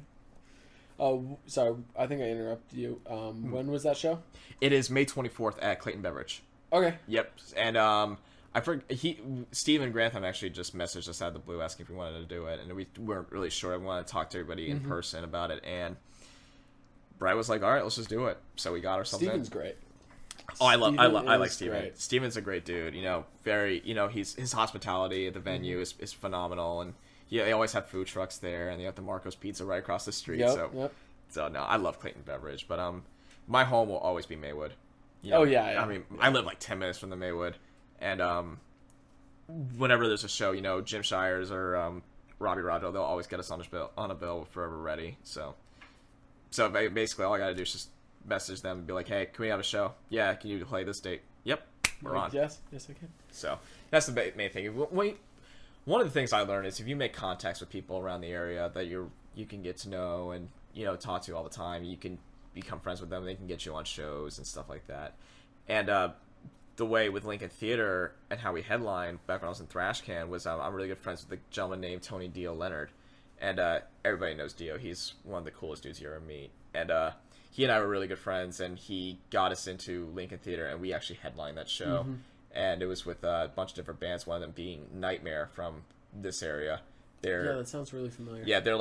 Oh, sorry. I think I interrupted you. When was that show?
It is May 24th at Clayton Beverage.
Okay.
Yep. And Steve and Grantham actually just messaged us out of the blue asking if we wanted to do it, and we weren't really sure. We wanted to talk to everybody in person about it, and Brett was like, "All right, let's just do it." So we got ourselves
Steven's
in.
great.
Oh, I like
is
Steven.
great.
Steven's a great dude. You know, his hospitality at the venue is phenomenal, and they always have food trucks there, and they have the Marco's Pizza right across the street.
Yep.
So no, I love Clayton Beverage, but my home will always be Maywood. You know,
Oh, yeah.
I mean, I live like 10 minutes from the Maywood, and whenever there's a show, you know, Jim Shires or Robbie Roger, they'll always get us on a bill forever ready. So basically, all I gotta do is just message them and be like, "Hey, can we have a show? Yeah, can you play this date? Yep, we're on."
Yes, I can.
So that's the main thing. One of the things I learned is if you make contacts with people around the area that you can get to know and, you know, talk to all the time, you can become friends with them. They can get you on shows and stuff like that. And the way with Lincoln Theater and how we headlined back when I was in Thrash Can was I'm really good friends with a gentleman named Tony Dio Leonard. And everybody knows Dio. He's one of the coolest dudes you ever meet. And he and I were really good friends, and he got us into Lincoln Theater, and we actually headlined that show. And it was with a bunch of different bands, one of them being Nightmare from this area.
Yeah, that sounds really familiar.
Yeah, they're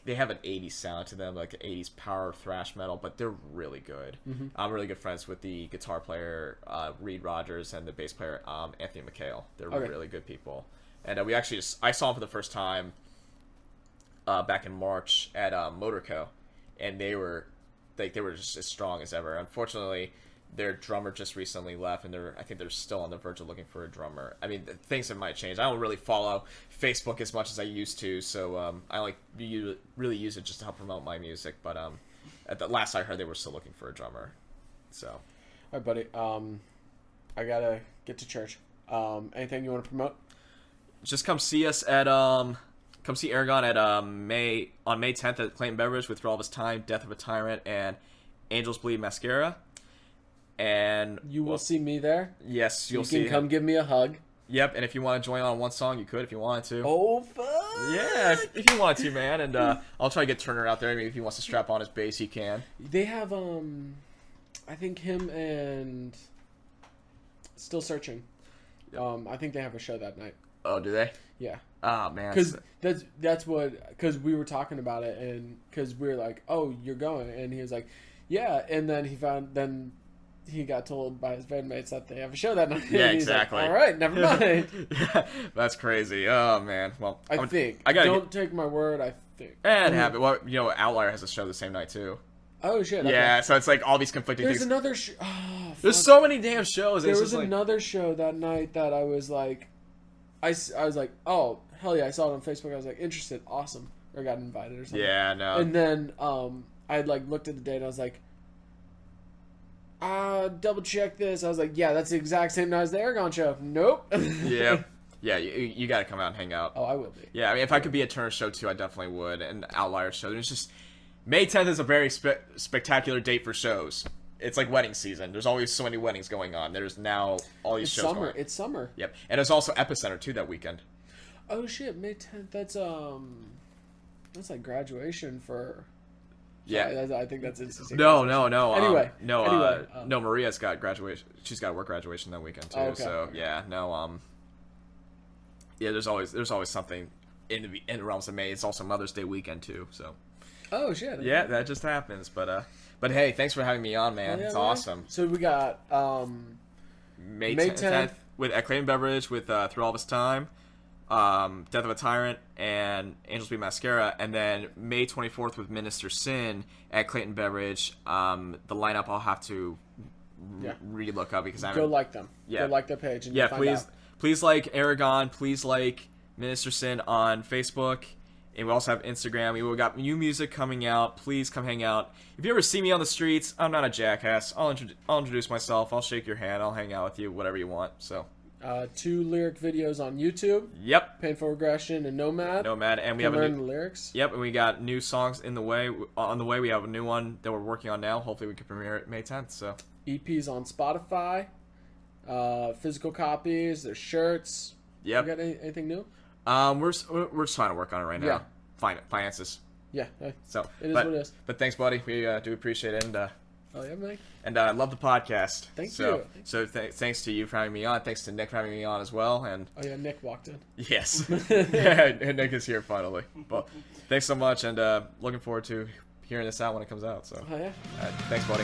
they have an 80s sound to them, like an 80s power thrash metal, but they're really good. I'm really good friends with the guitar player, Reed Rogers, and the bass player, Anthony McHale. They're really good people. And I saw them for the first time back in March at Motorco, and they were just as strong as ever. Unfortunately, their drummer just recently left, and I think they're still on the verge of looking for a drummer. I mean, things that might change. I don't really follow Facebook as much as I used to, so I really use it just to help promote my music. But at the last I heard, they were still looking for a drummer. So,
All right, buddy. I gotta get to church. Anything you want to promote?
just come see us at come see Aragon at on May 10th at Clayton Beverage with For All of His Time, Death of a Tyrant, and Angels Bleed Mascara. And
You will see me there.
yes, you'll
You
see.
can come give me a hug.
Yep, and if you want to join on one song, you could if you wanted to.
Oh, fuck.
Yeah, if you wanted to, man. And I'll try to get Turner out there. Maybe if he wants to strap on his bass, he can.
They have, I think him and Still Searching. I think they have a show that night.
Oh, do they?
Yeah.
Oh, man.
Because because we were talking about it, and because we were like, oh, you're going, and he was like, yeah, and then he got told by his bandmates that they have a show that night.
Yeah,
and he's
exactly.
Like, all right, never mind.
That's crazy. Oh, man. Well,
I think.
I gotta
Don't take my word. I think.
And have it. Well, Outlier has a show the same night too.
Oh shit. Okay.
Yeah, so it's like all these conflicting
There's
things.
another. Oh,
There's
fuck.
so many damn shows.
There
It's
was
just like,
another show that night that I was like, I was like, oh hell yeah! I saw it on Facebook. I was like, interested, awesome, or got invited or something.
yeah, no.
And then I had like looked at the date and I was like, double check this. I was like, yeah, that's the exact same night as the Aragon show. Nope.
Yeah. Yeah, you got to come out and hang out.
Oh, I will be.
Yeah, I mean, if I could be at Turner's show too, I definitely would. And Outlier show. There's just May 10th is a very spectacular date for shows. It's like wedding season. There's always so many weddings going on. There's now all these
It's
shows
summer.
going on.
It's summer.
Yep, and there's also Epicenter too that weekend.
Oh shit, May 10th. That's like graduation for.
Yeah.
I think that's interesting.
No.
Anyway,
no. Maria's got graduation. She's got work graduation that weekend too.
Oh, okay.
So yeah, no. Yeah, there's always something in the realms of May. It's also Mother's Day weekend too. So.
Oh shit.
Yeah, that just happens. But hey, thanks for having me on, man.
Oh, yeah,
It's
man.
awesome.
So we got
May
May
10th at Clayton Beverage with Through All This Time, Death of a Tyrant, and Angels Be Mascara, and then May 24th with Minister Sin at Clayton Beverage. The lineup I'll have to re-look up because
go like them.
Yeah.
Go like their page and
yeah,
you'll find out.
please like Aragon, please like Minister Sin on Facebook. And we also have Instagram. We got new music coming out. Please come hang out. If you ever see me on the streets, I'm not a jackass. I'll introduce myself. I'll shake your hand. I'll hang out with you. Whatever you want. So.
2 lyric videos on YouTube.
Yep.
Painful Regression and Nomad.
And we
You
have
can
a
learn
new.
the lyrics.
Yep, and we got new songs on the way. We have a new one that we're working on now. Hopefully, we can premiere it May 10th. So.
EPs on Spotify. Physical copies. There's shirts.
Yep.
You got anything new?
We're just trying to work on it right now.
Yeah.
Finances.
Yeah.
So
It is what it is.
But thanks, buddy. We do appreciate it, and
Oh yeah, man.
I love the podcast.
Thank you.
So thanks to you for having me on. Thanks to Nick for having me on as well. And
Oh yeah, Nick walked in.
yes, and Nick is here finally. Well, thanks so much, and looking forward to hearing this out when it comes out. So
Oh yeah.
thanks, buddy.